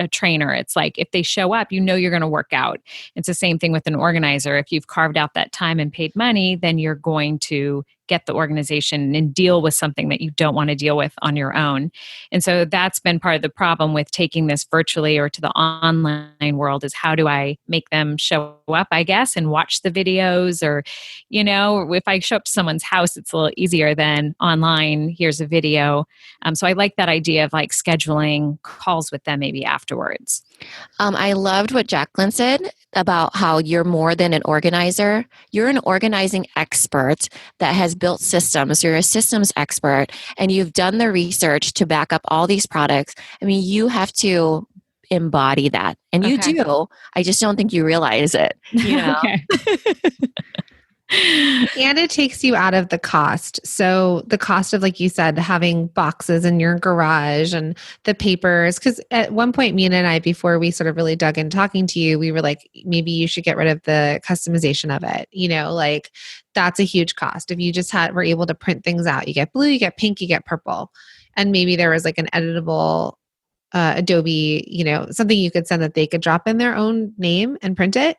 trainer. It's like if they show up, you know you're going to work out. It's the same thing with an organizer. If you've carved out that time and paid money, then you're going to get the organization and deal with something that you don't want to deal with on your own. And so that's been part of the problem with taking this virtually or to the online world is how do I make them show up, I guess, and watch the videos, or, if I show up to someone's house, it's a little easier than online. Here's a video. So I like that idea of like scheduling calls with them maybe afterwards.
I loved what Jacqueline said about how you're more than an organizer. You're an organizing expert that has built systems. You're a systems expert, and you've done the research to back up all these products. I mean, you have to embody that, and you do. I just don't think you realize it.
Okay. And it takes you out of the cost. So the cost of, like you said, having boxes in your garage and the papers, because at one point, Mina and I, before we sort of really dug in talking to you, we were like, maybe you should get rid of the customization of it. Like that's a huge cost. If you just were able to print things out, you get blue, you get pink, you get purple. And maybe there was like an editable Adobe, something you could send that they could drop in their own name and print it.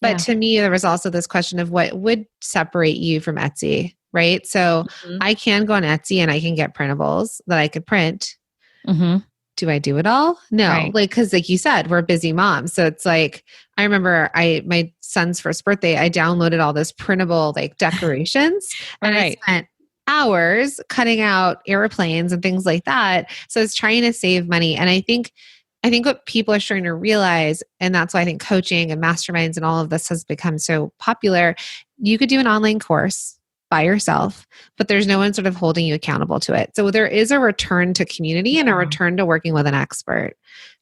But to me, there was also this question of what would separate you from Etsy, right? So I can go on Etsy and I can get printables that I could print. Mm-hmm. Do I do it all? No, right. Because like you said, we're busy moms. So it's like, I remember my son's first birthday, I downloaded all this printable like decorations and I spent hours cutting out airplanes and things like that. So I was trying to save money. And I think what people are starting to realize, and that's why I think coaching and masterminds and all of this has become so popular, you could do an online course by yourself, but there's no one sort of holding you accountable to it. So there is a return to community and a return to working with an expert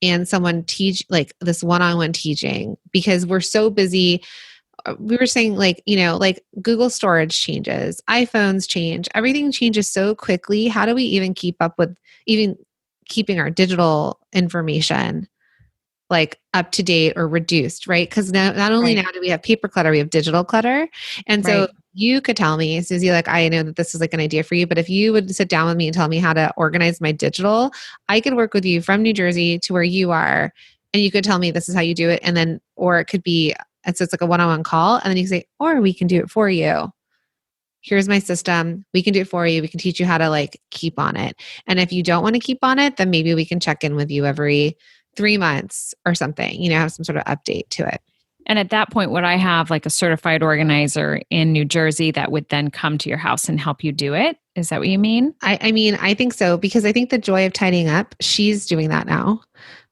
and someone teach like this one-on-one teaching, because we're so busy. We were saying like Google storage changes, iPhones change, everything changes so quickly. How do we even keep up with even keeping our digital information like up to date or reduced, right? Because not only now do we have paper clutter, we have digital clutter. And so you could tell me, Susie, like, I know that this is like an idea for you, but if you would sit down with me and tell me how to organize my digital, I could work with you from New Jersey to where you are. And you could tell me this is how you do it. And then, or it could be, so it's like a one-on-one call. And then you can say, or we can do it for you. Here's my system. We can do it for you. We can teach you how to like keep on it. And if you don't want to keep on it, then maybe we can check in with you every 3 months or something, have some sort of update to it.
And at that point, would I have like a certified organizer in New Jersey that would then come to your house and help you do it? Is that what you mean?
I mean, I think so, because I think the joy of tidying up, she's doing that now.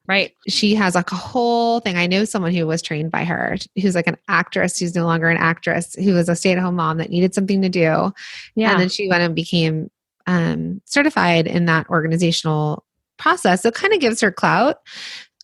Right. She has like a whole thing. I know someone who was trained by her, who's like an actress, who's no longer an actress, who was a stay-at-home mom that needed something to do. Yeah. And then she went and became certified in that organizational process. So it kind of gives her clout.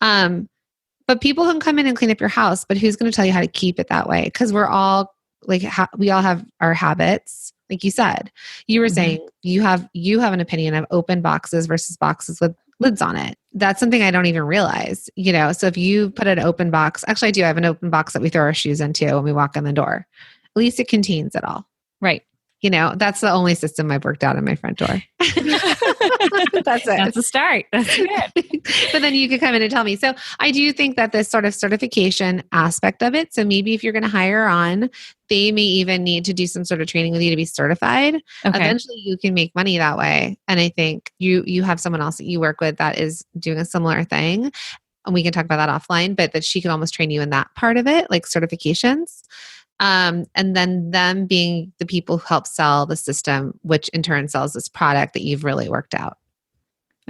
But people can come in and clean up your house, but who's going to tell you how to keep it that way? Because we're all like, we all have our habits. Like you said, you were saying you have an opinion of open boxes versus boxes with lids on it. That's something I don't even realize, so if you put an open box, actually I do have an open box that we throw our shoes into when we walk in the door. At least it contains it all.
Right.
That's the only system I've worked out in my front door. That's it.
That's a start. That's good.
But then you could come in and tell me. So I do think that this sort of certification aspect of it. So maybe if you're going to hire on, they may even need to do some sort of training with you to be certified.
Okay.
Eventually you can make money that way. And I think you have someone else that you work with that is doing a similar thing. And we can talk about that offline, but that she can almost train you in that part of it, like certifications. And then them being the people who help sell the system, which in turn sells this product that you've really worked out.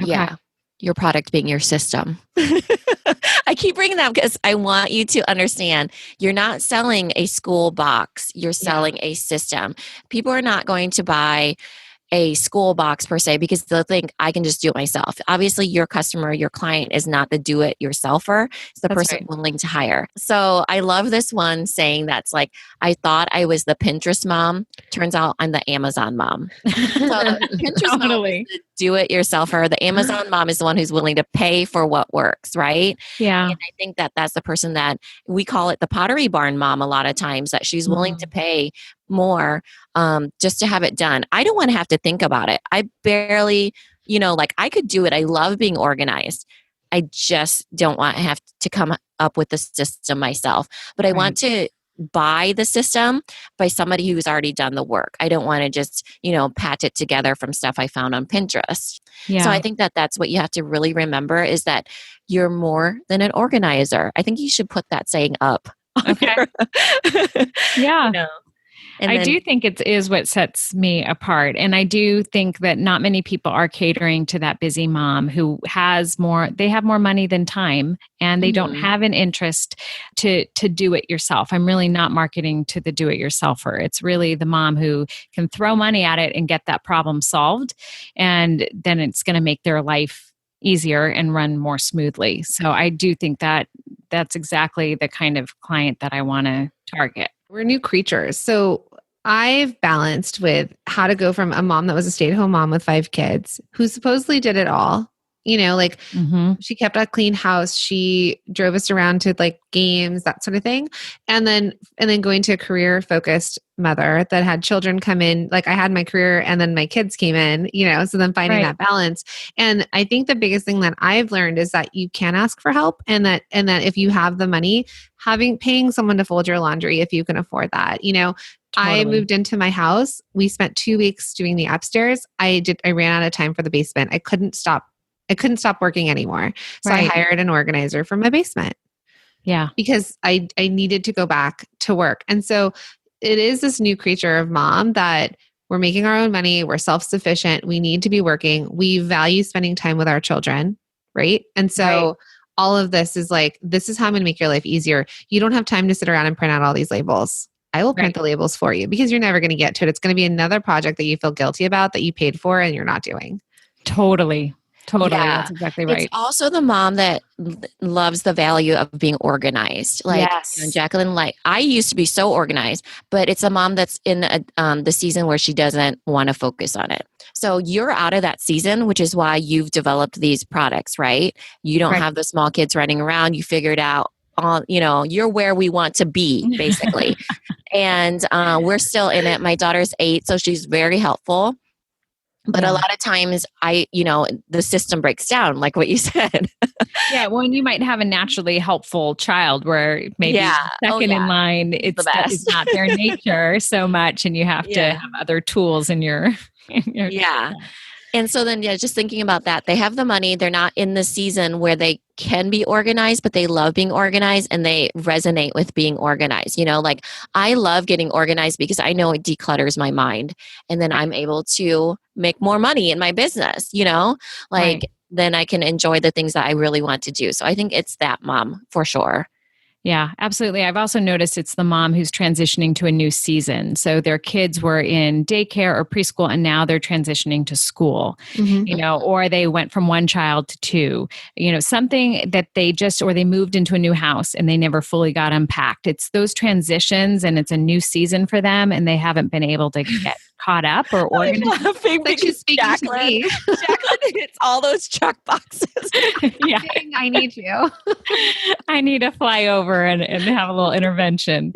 Okay.
Yeah. Your product being your system. I keep bringing that up because I want you to understand you're not selling a school box. You're selling a system. People are not going to buy a school box per se because they'll think I can just do it myself. Obviously, your customer, your client is not the do-it-yourselfer. It's the person willing to hire. So I love this one saying that's like, I thought I was the Pinterest mom. Turns out I'm the Amazon mom. So the Pinterest mom is the do-it-yourselfer. The Amazon mom is the one who's willing to pay for what works, right?
Yeah.
And I think that that's the person that we call it the Pottery Barn mom a lot of times, that she's willing to pay more just to have it done. I don't want to have to think about it. I barely, like I could do it. I love being organized. I just don't want to have to come up with the system myself. But I want to buy the system by somebody who's already done the work. I don't want to just, patch it together from stuff I found on Pinterest.
Yeah.
So I think that that's what you have to really remember is that you're more than an organizer. I think you should put that saying up.
Okay. Yeah.
And
I do think it is what sets me apart. And I do think that not many people are catering to that busy mom who they have more money than time, and they don't have an interest to do it yourself. I'm really not marketing to the do-it-yourselfer. It's really the mom who can throw money at it and get that problem solved. And then it's going to make their life easier and run more smoothly. So I do think that that's exactly the kind of client that I want to target.
We're new creatures. So I've balanced with how to go from a mom that was a stay-at-home mom with 5 kids who supposedly did it all. She kept a clean house. She drove us around to like games, that sort of thing. And then going to a career-focused mother that had children come in. Like I had my career and then my kids came in, so then finding that balance. And I think the biggest thing that I've learned is that you can ask for help and that if you have the money, paying someone to fold your laundry if you can afford that. Totally. I moved into my house. We spent 2 weeks doing the upstairs. I ran out of time for the basement. I couldn't stop working anymore. So I hired an organizer for my basement.
Yeah.
Because I needed to go back to work. And so it is this new creature of mom that we're making our own money. We're self-sufficient. We need to be working. We value spending time with our children. Right. And so all of this is like, this is how I'm going to make your life easier. You don't have time to sit around and print out all these labels. I will print the labels for you because you're never going to get to it. It's going to be another project that you feel guilty about that you paid for and you're not doing.
Totally.
Yeah.
That's exactly right.
It's also the mom that loves the value of being organized. Like Jacqueline, I used to be so organized, but it's a mom that's in the season where she doesn't want to focus on it. So you're out of that season, which is why you've developed these products, right? You don't have the small kids running around. You figured out you're where we want to be, basically. And we're still in it. My daughter's 8, so she's very helpful. But a lot of times the system breaks down, like what you said.
Well, and you might have a naturally helpful child where maybe second in line, it's not their nature so much. And you have to have other tools in your
And so then, just thinking about that, they have the money. They're not in the season where they can be organized, but they love being organized and they resonate with being organized. Like I love getting organized because I know it declutters my mind and then I'm able to make more money in my business, then I can enjoy the things that I really want to do. So I think it's that mom for sure.
Yeah, absolutely. I've also noticed it's the mom who's transitioning to a new season. So their kids were in daycare or preschool and now they're transitioning to school, or they went from 1 child to 2, something that or they moved into a new house and they never fully got unpacked. It's those transitions and it's a new season for them and they haven't been able to get caught up or organized.
I'm laughing because Jacqueline, it's all those check boxes.
Yeah.
I need you.
I need to fly over and have a little intervention.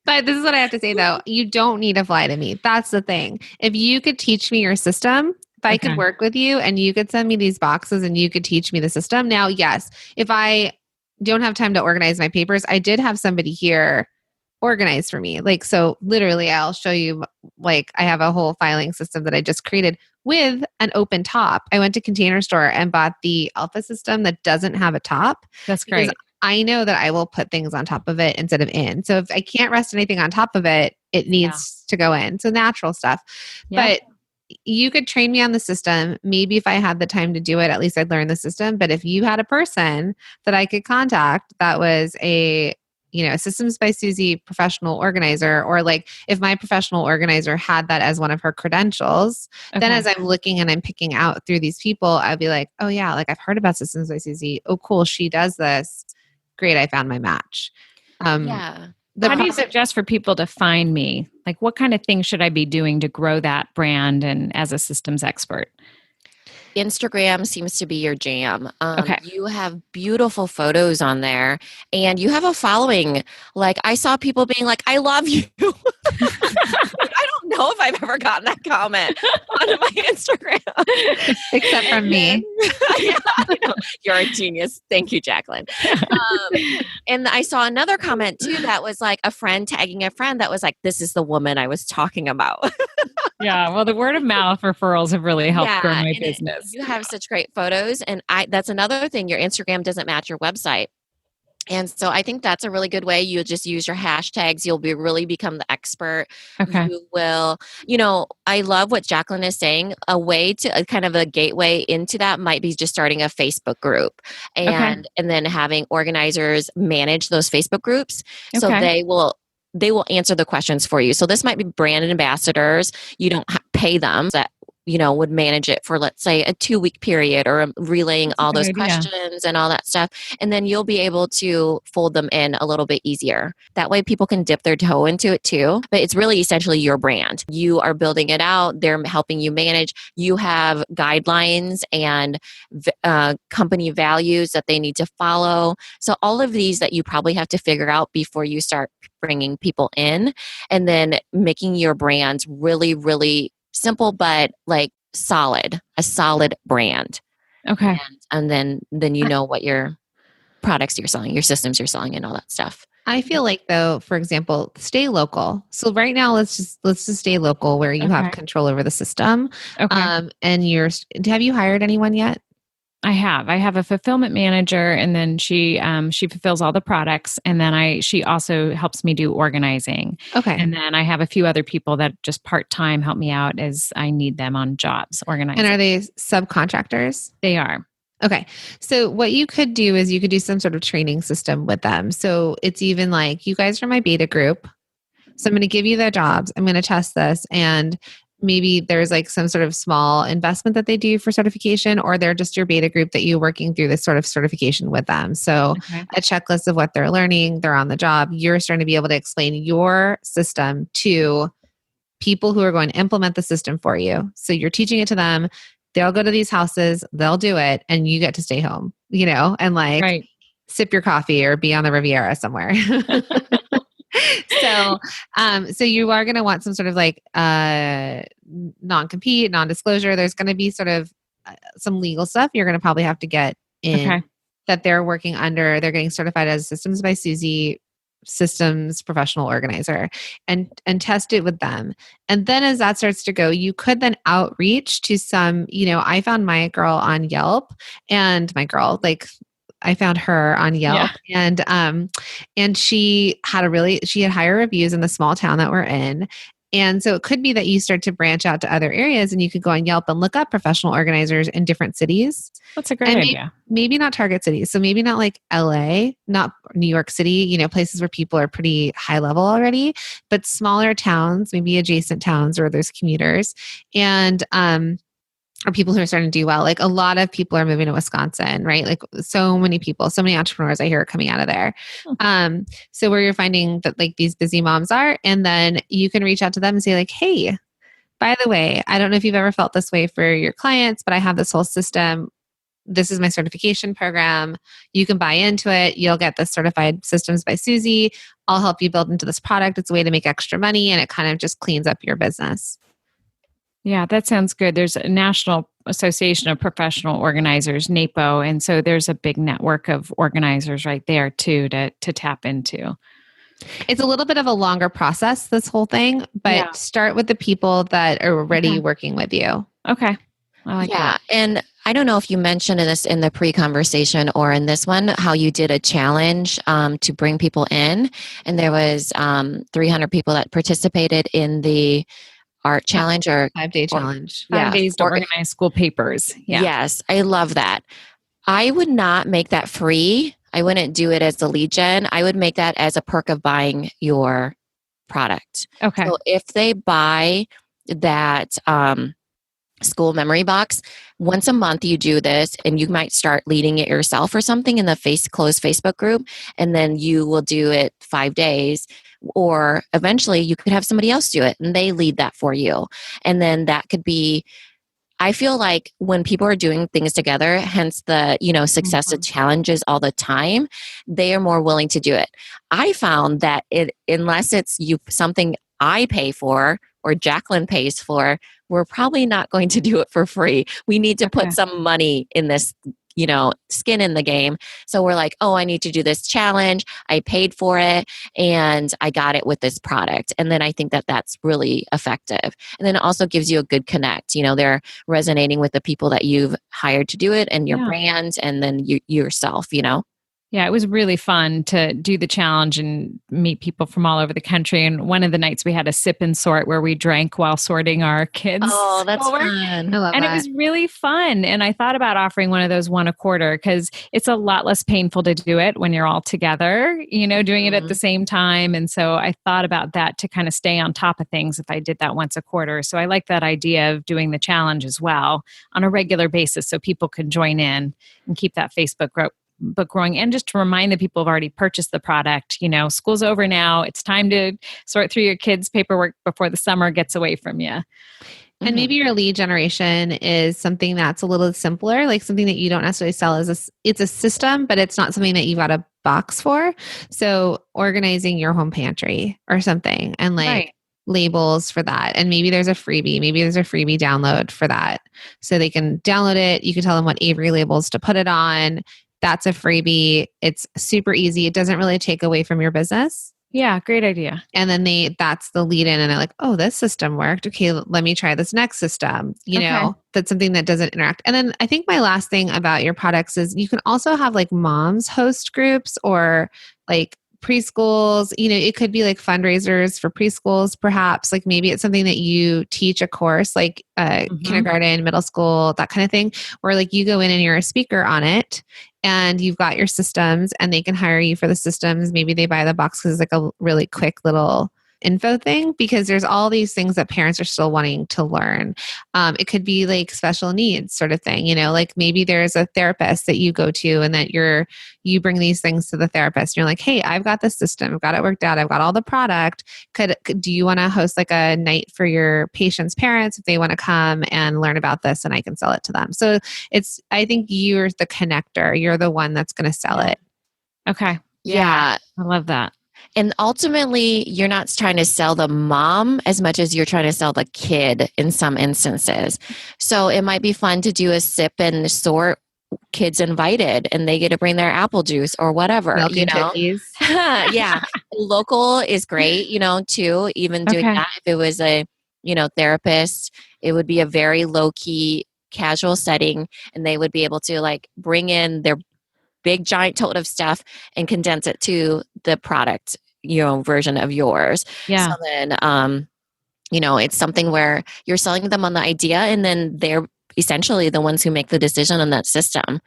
But this is what I have to say though. You don't need to fly to me. That's the thing. If you could teach me your system, If I could work with you and you could send me these boxes and you could teach me the system. Now, yes, if I don't have time to organize my papers, I did have somebody here organize for me. Like, so literally I'll show you, like, I have a whole filing system that I just created with an open top. I went to Container Store and bought the Alpha system that doesn't have a top.
That's great.
Because I know that I will put things on top of it instead of in. So if I can't rest anything on top of it, it needs to go in. So natural stuff.
Yeah.
But you could train me on the system. Maybe if I had the time to do it, at least I'd learn the system. But if you had a person that I could contact that was a Systems by Susie professional organizer, or like if my professional organizer had that as one of her credentials, then as I'm looking and I'm picking out through these people, I'd be like, oh yeah, like I've heard about Systems by Susie. Oh, cool. She does this. Great. I found my match.
Yeah.
How do you suggest for people to find me? Like, what kind of things should I be doing to grow that brand and as a systems expert?
Instagram seems to be your jam. You have beautiful photos on there and you have a following. Like I saw people being like, I love you. I don't know if I've ever gotten that comment on my Instagram.
Except from me.
Yeah, you're a genius. Thank you, Jacqueline. And I saw another comment too that was like a friend tagging a friend that was like, this is the woman I was talking about.
Yeah, well, the word of mouth referrals have really helped grow my business.
You have such great photos. And that's another thing. Your Instagram doesn't match your website. And so I think that's a really good way. You just use your hashtags. You'll really become the expert.
Okay.
You will, I love what Jacqueline is saying. A way to kind of a gateway into that might be just starting a Facebook group and then having organizers manage those Facebook groups. So they will answer the questions for you. So this might be brand ambassadors. You don't pay them that, would manage it for, let's say, a 2-week period or relaying all those questions and all that stuff. And then you'll be able to fold them in a little bit easier. That way people can dip their toe into it too. But it's really essentially your brand. You are building it out. They're helping you manage. You have guidelines and company values that they need to follow. So all of these that you probably have to figure out before you start bringing people in, and then making your brands really, really simple, but like a solid brand.
Okay.
And then you know what your products you're selling, your systems you're selling, and all that stuff.
I feel like though, for example, stay local. So right now, let's just stay local where you have control over the system.
Okay.
And have you hired anyone yet?
I have a fulfillment manager, and then she fulfills all the products, and then she also helps me do organizing.
Okay.
And then I have a few other people that just part-time help me out as I need them on jobs organizing.
And are they subcontractors?
They are.
Okay. So what you could do is you could do some sort of training system with them. So it's even like, you guys are my beta group. So I'm going to give you their jobs. I'm going to test this, and maybe there's like some sort of small investment that they do for certification, or they're just your beta group that you're working through this sort of certification with them. So a checklist of what they're learning, they're on the job. You're starting to be able to explain your system to people who are going to implement the system for you. So you're teaching it to them. They'll go to these houses, they'll do it, and you get to stay home, and like sip your coffee or be on the Riviera somewhere. So you are going to want some sort of like non-compete, non-disclosure. There's going to be sort of some legal stuff you're going to probably have to get in that they're working under. They're getting certified as Systems by Susie systems professional organizer, and test it with them. And then as that starts to go, you could then outreach to some, I found my girl on Yelp, and I found her on Yelp, and she had higher reviews in the small town that we're in. And so it could be that you start to branch out to other areas, and you could go on Yelp and look up professional organizers in different cities.
That's a great idea.
Maybe not target cities. So maybe not like LA, not New York City, places where people are pretty high level already, but smaller towns, maybe adjacent towns where there's commuters. And, or people who are starting to do well. Like a lot of people are moving to Wisconsin, right? Like so many people, so many entrepreneurs I hear are coming out of there. So where you're finding that like these busy moms are, and then you can reach out to them and say like, hey, by the way, I don't know if you've ever felt this way for your clients, but I have this whole system. This is my certification program. You can buy into it. You'll get this certified Systems by Susie. I'll help you build into this product. It's a way to make extra money, and it kind of just cleans up your business.
Yeah, that sounds good. There's a National Association of Professional Organizers, NAPO, and so there's a big network of organizers right there too to tap into.
It's a little bit of a longer process, this whole thing,
Yeah.
but start with the people that are already
Okay.
working with you.
Okay. I like
Yeah.
that.
And I don't know if you mentioned this in the pre-conversation or in this one, how you did a challenge to bring people in. And there was 300 people that participated in the art challenge
5-day
or
challenge.
5 days to organize school papers. Yeah.
Yes, I love that. I would not make that free. I wouldn't do it as the lead gen. I would make that as a perk of buying your product.
Okay.
So if they buy that school memory box, once a month you do this, and you might start leading it yourself or something in the closed Facebook group, and then you will do it 5 days. Or eventually you could have somebody else do it and they lead that for you. And then that could be, I feel like when people are doing things together, hence the, success of challenges all the time, they are more willing to do it. I found that unless it's something I pay for or Jacqueline pays for, we're probably not going to do it for free. We need to put some money in this, skin in the game. So we're like, oh, I need to do this challenge. I paid for it and I got it with this product. And then I think that that's really effective. And then it also gives you a good connect. They're resonating with the people that you've hired to do it and your brand and then yourself.
Yeah, it was really fun to do the challenge and meet people from all over the country. And one of the nights we had a sip and sort where we drank while sorting our kids.
Oh, that's
schoolwork.
fun.
I love
And
that.
it was really fun. And I thought about offering one of those one a quarter because it's a lot less painful to do it when you're all together, doing it at the same time. And so I thought about that to kind of stay on top of things if I did that once a quarter. So I like that idea of doing the challenge as well on a regular basis so people can join in and keep that Facebook group growing. And just to remind the people who've already purchased the product, school's over now. It's time to sort through your kids' paperwork before the summer gets away from you.
And maybe your lead generation is something that's a little simpler, like something that you don't necessarily sell it's a system, but it's not something that you've got a box for. So organizing your home pantry or something and labels for that. And maybe there's a freebie. Maybe there's a freebie download for that. So they can download it. You can tell them what Avery labels to put it on. That's a freebie. It's super easy. It doesn't really take away from your business.
Yeah, great idea.
And then that's the lead in and they're like, oh, this system worked. Okay, let me try this next system. That's something that doesn't interact. And then I think my last thing about your products is you can also have like moms host groups or like preschools. It could be like fundraisers for preschools, perhaps. Like maybe it's something that you teach a course like kindergarten, middle school, that kind of thing, where like you go in and you're a speaker on it. And you've got your systems and they can hire you for the systems. Maybe they buy the box because it's like a really quick little info thing because there's all these things that parents are still wanting to learn. It could be like special needs sort of thing, like maybe there's a therapist that you go to and that you bring these things to the therapist. And you're like, hey, I've got this system. I've got it worked out. I've got all the product. Do you want to host like a night for your patients' parents if they want to come and learn about this and I can sell it to them? So I think you're the connector. You're the one that's going to sell it.
Okay.
Yeah.
I love that.
And ultimately, you're not trying to sell the mom as much as you're trying to sell the kid in some instances. So it might be fun to do a sip and sort, kids invited and they get to bring their apple juice or whatever.
Milk and cookies.
Yeah. Local is great, too. Even doing that, if it was a, therapist, it would be a very low key, casual setting and they would be able to like bring in their big giant tote of stuff and condense it to the product, version of yours.
Yeah.
So then, it's something where you're selling them on the idea and then they're essentially the ones who make the decision on that system.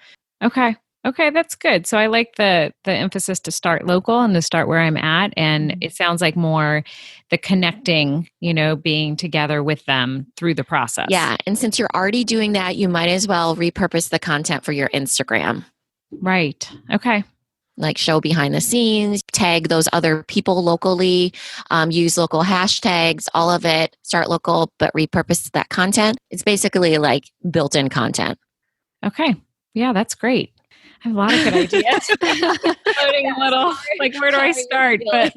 Okay. Okay, that's good. So I like the emphasis to start local and to start where I'm at. And it sounds like more the connecting, being together with them through the process.
Yeah. And since you're already doing that, you might as well repurpose the content for your Instagram.
Right. Okay.
Like show behind the scenes, tag those other people locally, use local hashtags, all of it, start local, but repurpose that content. It's basically like built-in content.
Okay. Yeah, that's great. I have a lot of good ideas. Floating a little, like, where do I start? But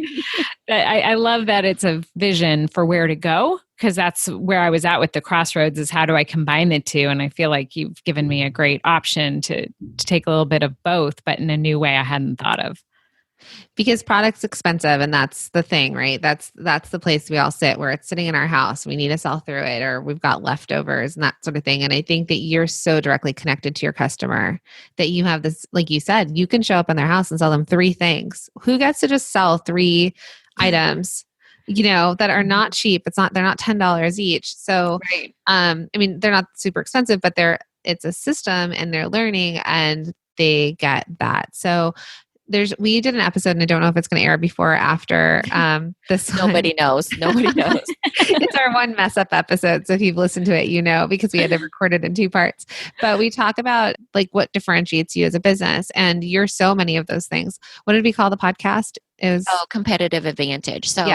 I love that it's a vision for where to go, because that's where I was at with the crossroads, is how do I combine the two? And I feel like you've given me a great option to take a little bit of both, but in a new way I hadn't thought of.
Because product's expensive, and that's the thing, right? That's the place we all sit, where it's sitting in our house. We need to sell through it, or we've got leftovers and that sort of thing. And I think that you're so directly connected to your customer that you have this, like you said, you can show up in their house and sell them 3 things. Who gets to just sell 3 items, that are not cheap? They're not $10 each. So,
Right.
I mean, they're not super expensive, but it's a system, and they're learning, and they get that. So we did an episode, and I don't know if it's going to air before or after this one.
Nobody knows.
It's our one mess up episode. So if you've listened to it, because we had to record it in 2 parts. But we talk about like what differentiates you as a business, and you're so many of those things. What did we call the podcast?
Competitive advantage. So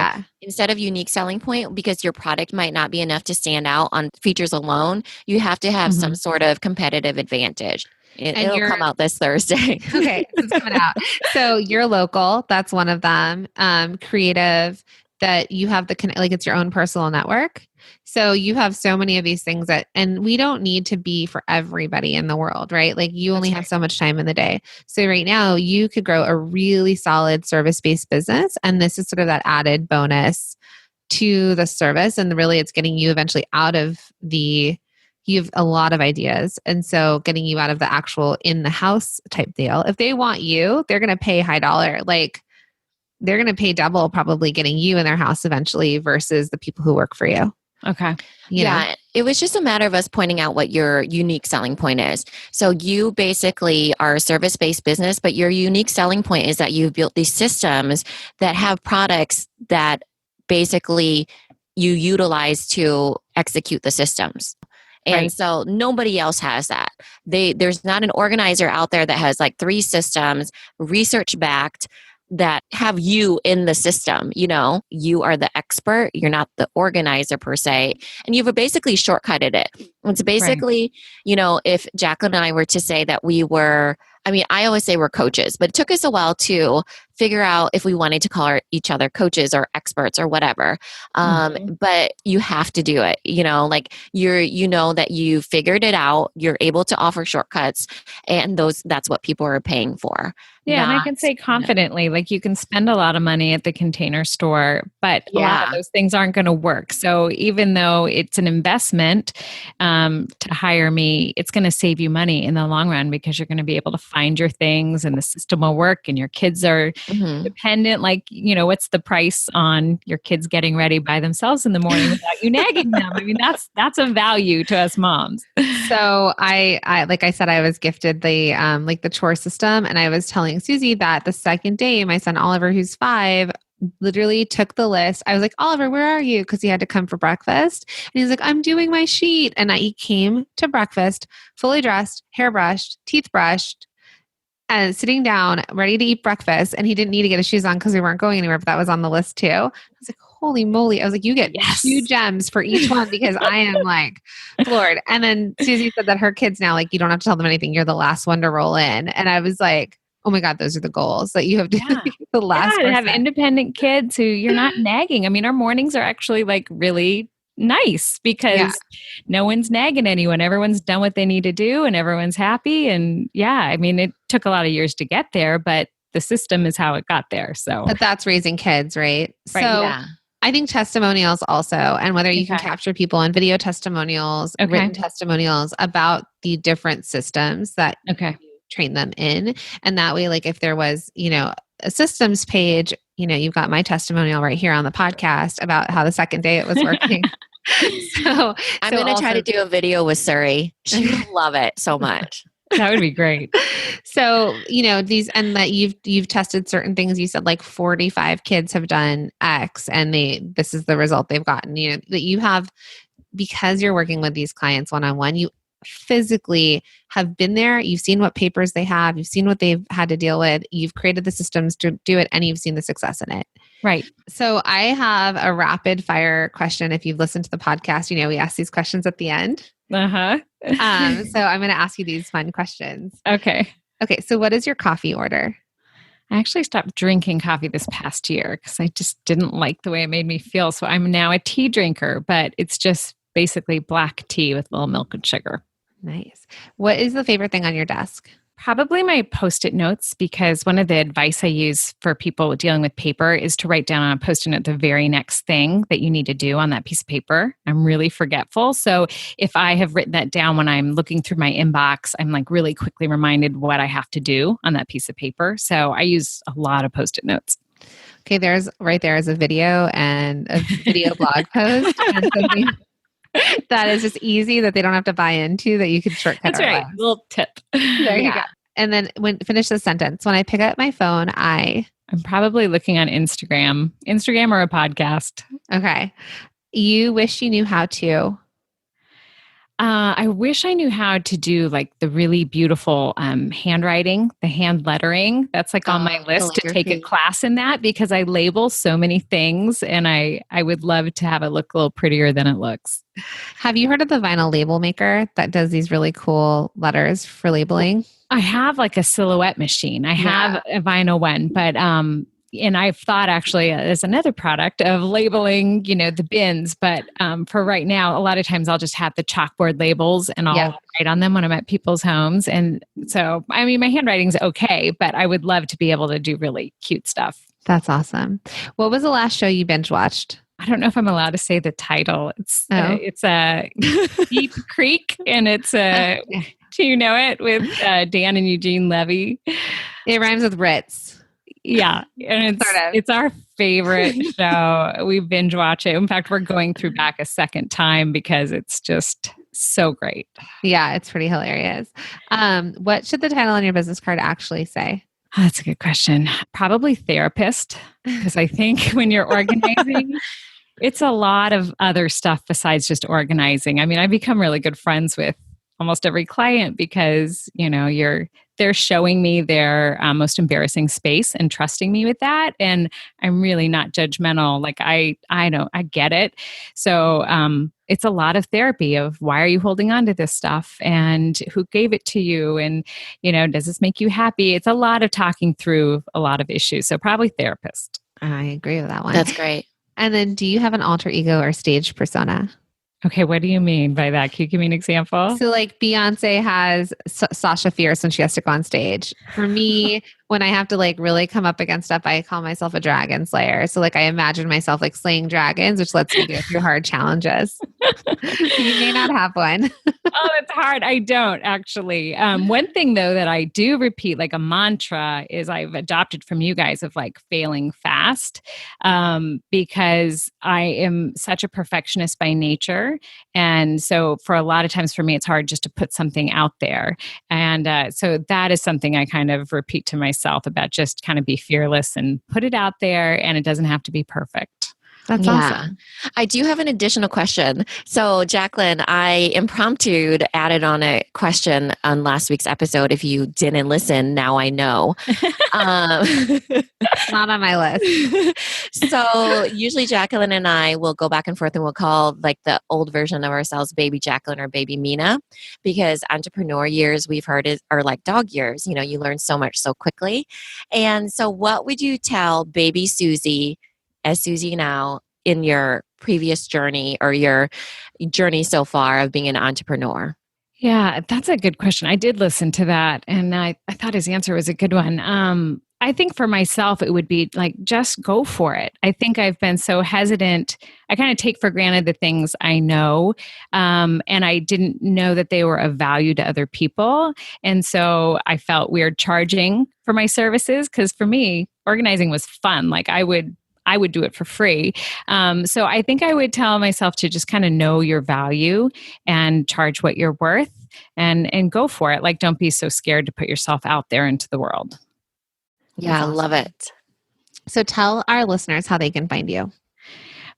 instead of unique selling point, because your product might not be enough to stand out on features alone, you have to have some sort of competitive advantage. It'll come out this Thursday.
Okay, it's coming out. So you're local. That's one of them. Creative, that you have it's your own personal network. So you have so many of these things and we don't need to be for everybody in the world, right? Like you only have so much time in the day. So right now you could grow a really solid service-based business. And this is sort of that added bonus to the service. And really it's getting you eventually out of you have a lot of ideas. And so getting you out of the actual in the house type deal. If they want you, they're going to pay high dollar. Like they're going to pay double probably getting you in their house eventually versus the people who work for you.
Okay.
Yeah. It was just a matter of us pointing out what your unique selling point is. So you basically are a service-based business, but your unique selling point is that you've built these systems that have products that basically you utilize to execute the systems. And so nobody else has that. There's not an organizer out there that has like 3 systems, research backed, that have you in the system. You are the expert. You're not the organizer per se. And you've basically shortcutted it. It's basically, if Jacqueline and I were to say that I always say we're coaches, but it took us a while to figure out if we wanted to call each other coaches or experts or whatever. But you have to do it, like that you figured it out, you're able to offer shortcuts, and that's what people are paying for.
Yeah. And I can say confidently, like you can spend a lot of money at the Container Store, but a lot of those things aren't going to work. So even though it's an investment to hire me, it's going to save you money in the long run, because you're going to be able to find your things and the system will work, and your kids are dependent. Like, what's the price on your kids getting ready by themselves in the morning without you nagging them? I mean, that's a value to us moms.
So I like I said, I was gifted the the chore system, and I was telling Susie that the second day, my son Oliver, who's 5, literally took the list. I was like, Oliver, where are you? Because he had to come for breakfast. And he's like, I'm doing my sheet. And he came to breakfast, fully dressed, hair brushed, teeth brushed, and sitting down, ready to eat breakfast. And he didn't need to get his shoes on because we weren't going anywhere, but that was on the list too. I was like, holy moly. I was like, you get 2 gems for each one, because I am like floored. And then Susie said that her kids now, like, you don't have to tell them anything. You're the last one to roll in. And I was like, oh my God, those are the goals that you have to be the last
to have independent kids who you're not nagging. I mean, our mornings are actually like really nice because no one's nagging anyone. Everyone's done what they need to do and everyone's happy. And I mean, it took a lot of years to get there, but the system is how it got there. So,
but that's raising kids, right? So I think testimonials also, and whether you can capture people on video testimonials, written testimonials about the different systems that train them in. And that way, like if there was, a systems page, you've got my testimonial right here on the podcast about how the second day it was working. So
I'm going to try to do a video with Suri. She would love it so much.
That would be great.
So, these, and that you've tested certain things. You said like 45 kids have done X and this is the result they've gotten, that you have, because you're working with these clients one-on-one, you physically have been there. You've seen what papers they have. You've seen what they've had to deal with. You've created the systems to do it, and you've seen the success in it.
Right.
So I have a rapid fire question. If you've listened to the podcast, we ask these questions at the end. So I'm going to ask you these fun questions.
Okay.
Okay, so what is your coffee order?
I actually stopped drinking coffee this past year because I just didn't like the way it made me feel. So I'm now a tea drinker, but it's just basically black tea with a little milk and sugar.
Nice. What is the favorite thing on your desk?
Probably my post-it notes, because one of the advice I use for people dealing with paper is to write down on a post-it note the very next thing that you need to do on that piece of paper. I'm really forgetful. So if I have written that down when I'm looking through my inbox, I'm like really quickly reminded what I have to do on that piece of paper. So I use a lot of post-it notes.
Okay, there's right there is a video and a video blog post and something that is just easy that they don't have to buy into that you can shortcut.
That's right.
Lives.
Little tip.
There you go. And then finish the sentence. When I pick up my phone, I'm
probably looking on Instagram or a podcast.
Okay. You wish you knew how to.
I wish I knew how to do like the really beautiful handwriting, the hand lettering. That's like on my list to take a class in that, because I label so many things and I would love to have it look a little prettier than it looks.
Have you heard of the vinyl label maker that does these really cool letters for labeling?
I have like a silhouette machine. I have a vinyl one, but and I've thought actually as another product of labeling, the bins. But for right now, a lot of times I'll just have the chalkboard labels and I'll write on them when I'm at people's homes. And so, I mean, my handwriting's okay, but I would love to be able to do really cute stuff.
That's awesome. What was the last show you binge watched?
I don't know if I'm allowed to say the title. It's a Deep Creek, and it's do you know it, with Dan and Eugene Levy?
It rhymes with Ritz.
Yeah, and it's our favorite show. We binge watch it. In fact, we're going through back a second time because it's just so great.
Yeah, it's pretty hilarious. What should the title on your business card actually say?
Oh, that's a good question. Probably therapist, because I think when you're organizing, it's a lot of other stuff besides just organizing. I mean, I've become really good friends with almost every client because, they're showing me their most embarrassing space and trusting me with that. And I'm really not judgmental. Like I get it. So it's a lot of therapy of why are you holding on to this stuff and who gave it to you? And, does this make you happy? It's a lot of talking through a lot of issues. So probably therapist.
I agree with that one.
That's great.
And then do you have an alter ego or stage persona?
Okay, what do you mean by that? Can you give me an example?
So like Beyonce has Sasha Fierce when she has to go on stage. For me, when I have to like really come up against stuff, I call myself a dragon slayer. So like I imagine myself like slaying dragons, which lets me go through hard challenges. You may not have one.
Oh, it's hard. I don't actually. One thing though that I do repeat like a mantra is I've adopted from you guys of like failing fast, because I am such a perfectionist by nature. And so for a lot of times for me, it's hard just to put something out there. And so that is something I kind of repeat to myself about, just kind of be fearless and put it out there, and it doesn't have to be perfect.
That's awesome.
I do have an additional question. So, Jacqueline, I impromptu added on a question on last week's episode. If you didn't listen, now I know.
Not on my list.
So, usually Jacqueline and I will go back and forth and we'll call like the old version of ourselves Baby Jacqueline or Baby Mina, because entrepreneur years we've heard are like dog years. You learn so much so quickly. And so, what would you tell Baby Susie, as Susie now, in your previous journey or your journey so far of being an entrepreneur?
Yeah, that's a good question. I did listen to that, and I thought his answer was a good one. I think for myself, it would be like, just go for it. I think I've been so hesitant. I kind of take for granted the things I know, and I didn't know that they were of value to other people. And so I felt weird charging for my services, because for me, organizing was fun. Like I would do it for free. So I think I would tell myself to just kind of know your value and charge what you're worth and go for it. Like, don't be so scared to put yourself out there into the world.
Yeah, I love it.
So tell our listeners how they can find you.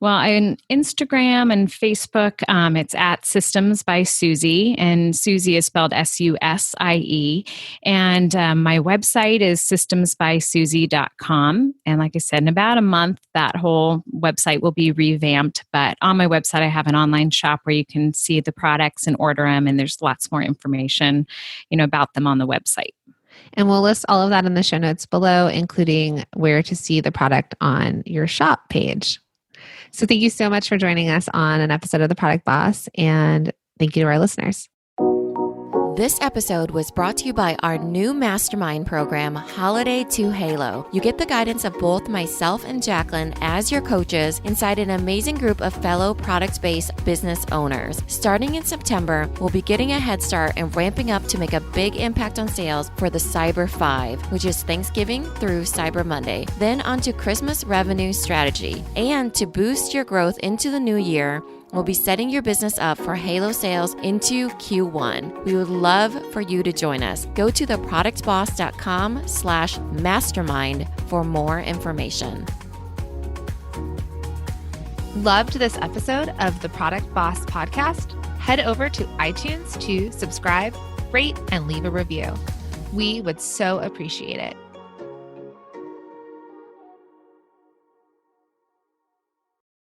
Well, on Instagram and Facebook, it's at Systems by Susie, and Susie is spelled Susie. And my website is systemsbysusie.com. And like I said, in about a month, that whole website will be revamped. But on my website, I have an online shop where you can see the products and order them. And there's lots more information, about them on the website.
And we'll list all of that in the show notes below, including where to see the product on your shop page. So thank you so much for joining us on an episode of The Product Boss, and thank you to our listeners.
This episode was brought to you by our new mastermind program, Holiday to Halo. You get the guidance of both myself and Jacqueline as your coaches inside an amazing group of fellow product-based business owners. Starting in September, we'll be getting a head start and ramping up to make a big impact on sales for the Cyber 5, which is Thanksgiving through Cyber Monday. Then on to Christmas revenue strategy. And to boost your growth into the new year, we'll be setting your business up for Halo sales into Q1. We would love for you to join us. Go to theproductboss.com/mastermind for more information.
Loved this episode of the Product Boss podcast? Head over to iTunes to subscribe, rate, and leave a review. We would so appreciate it.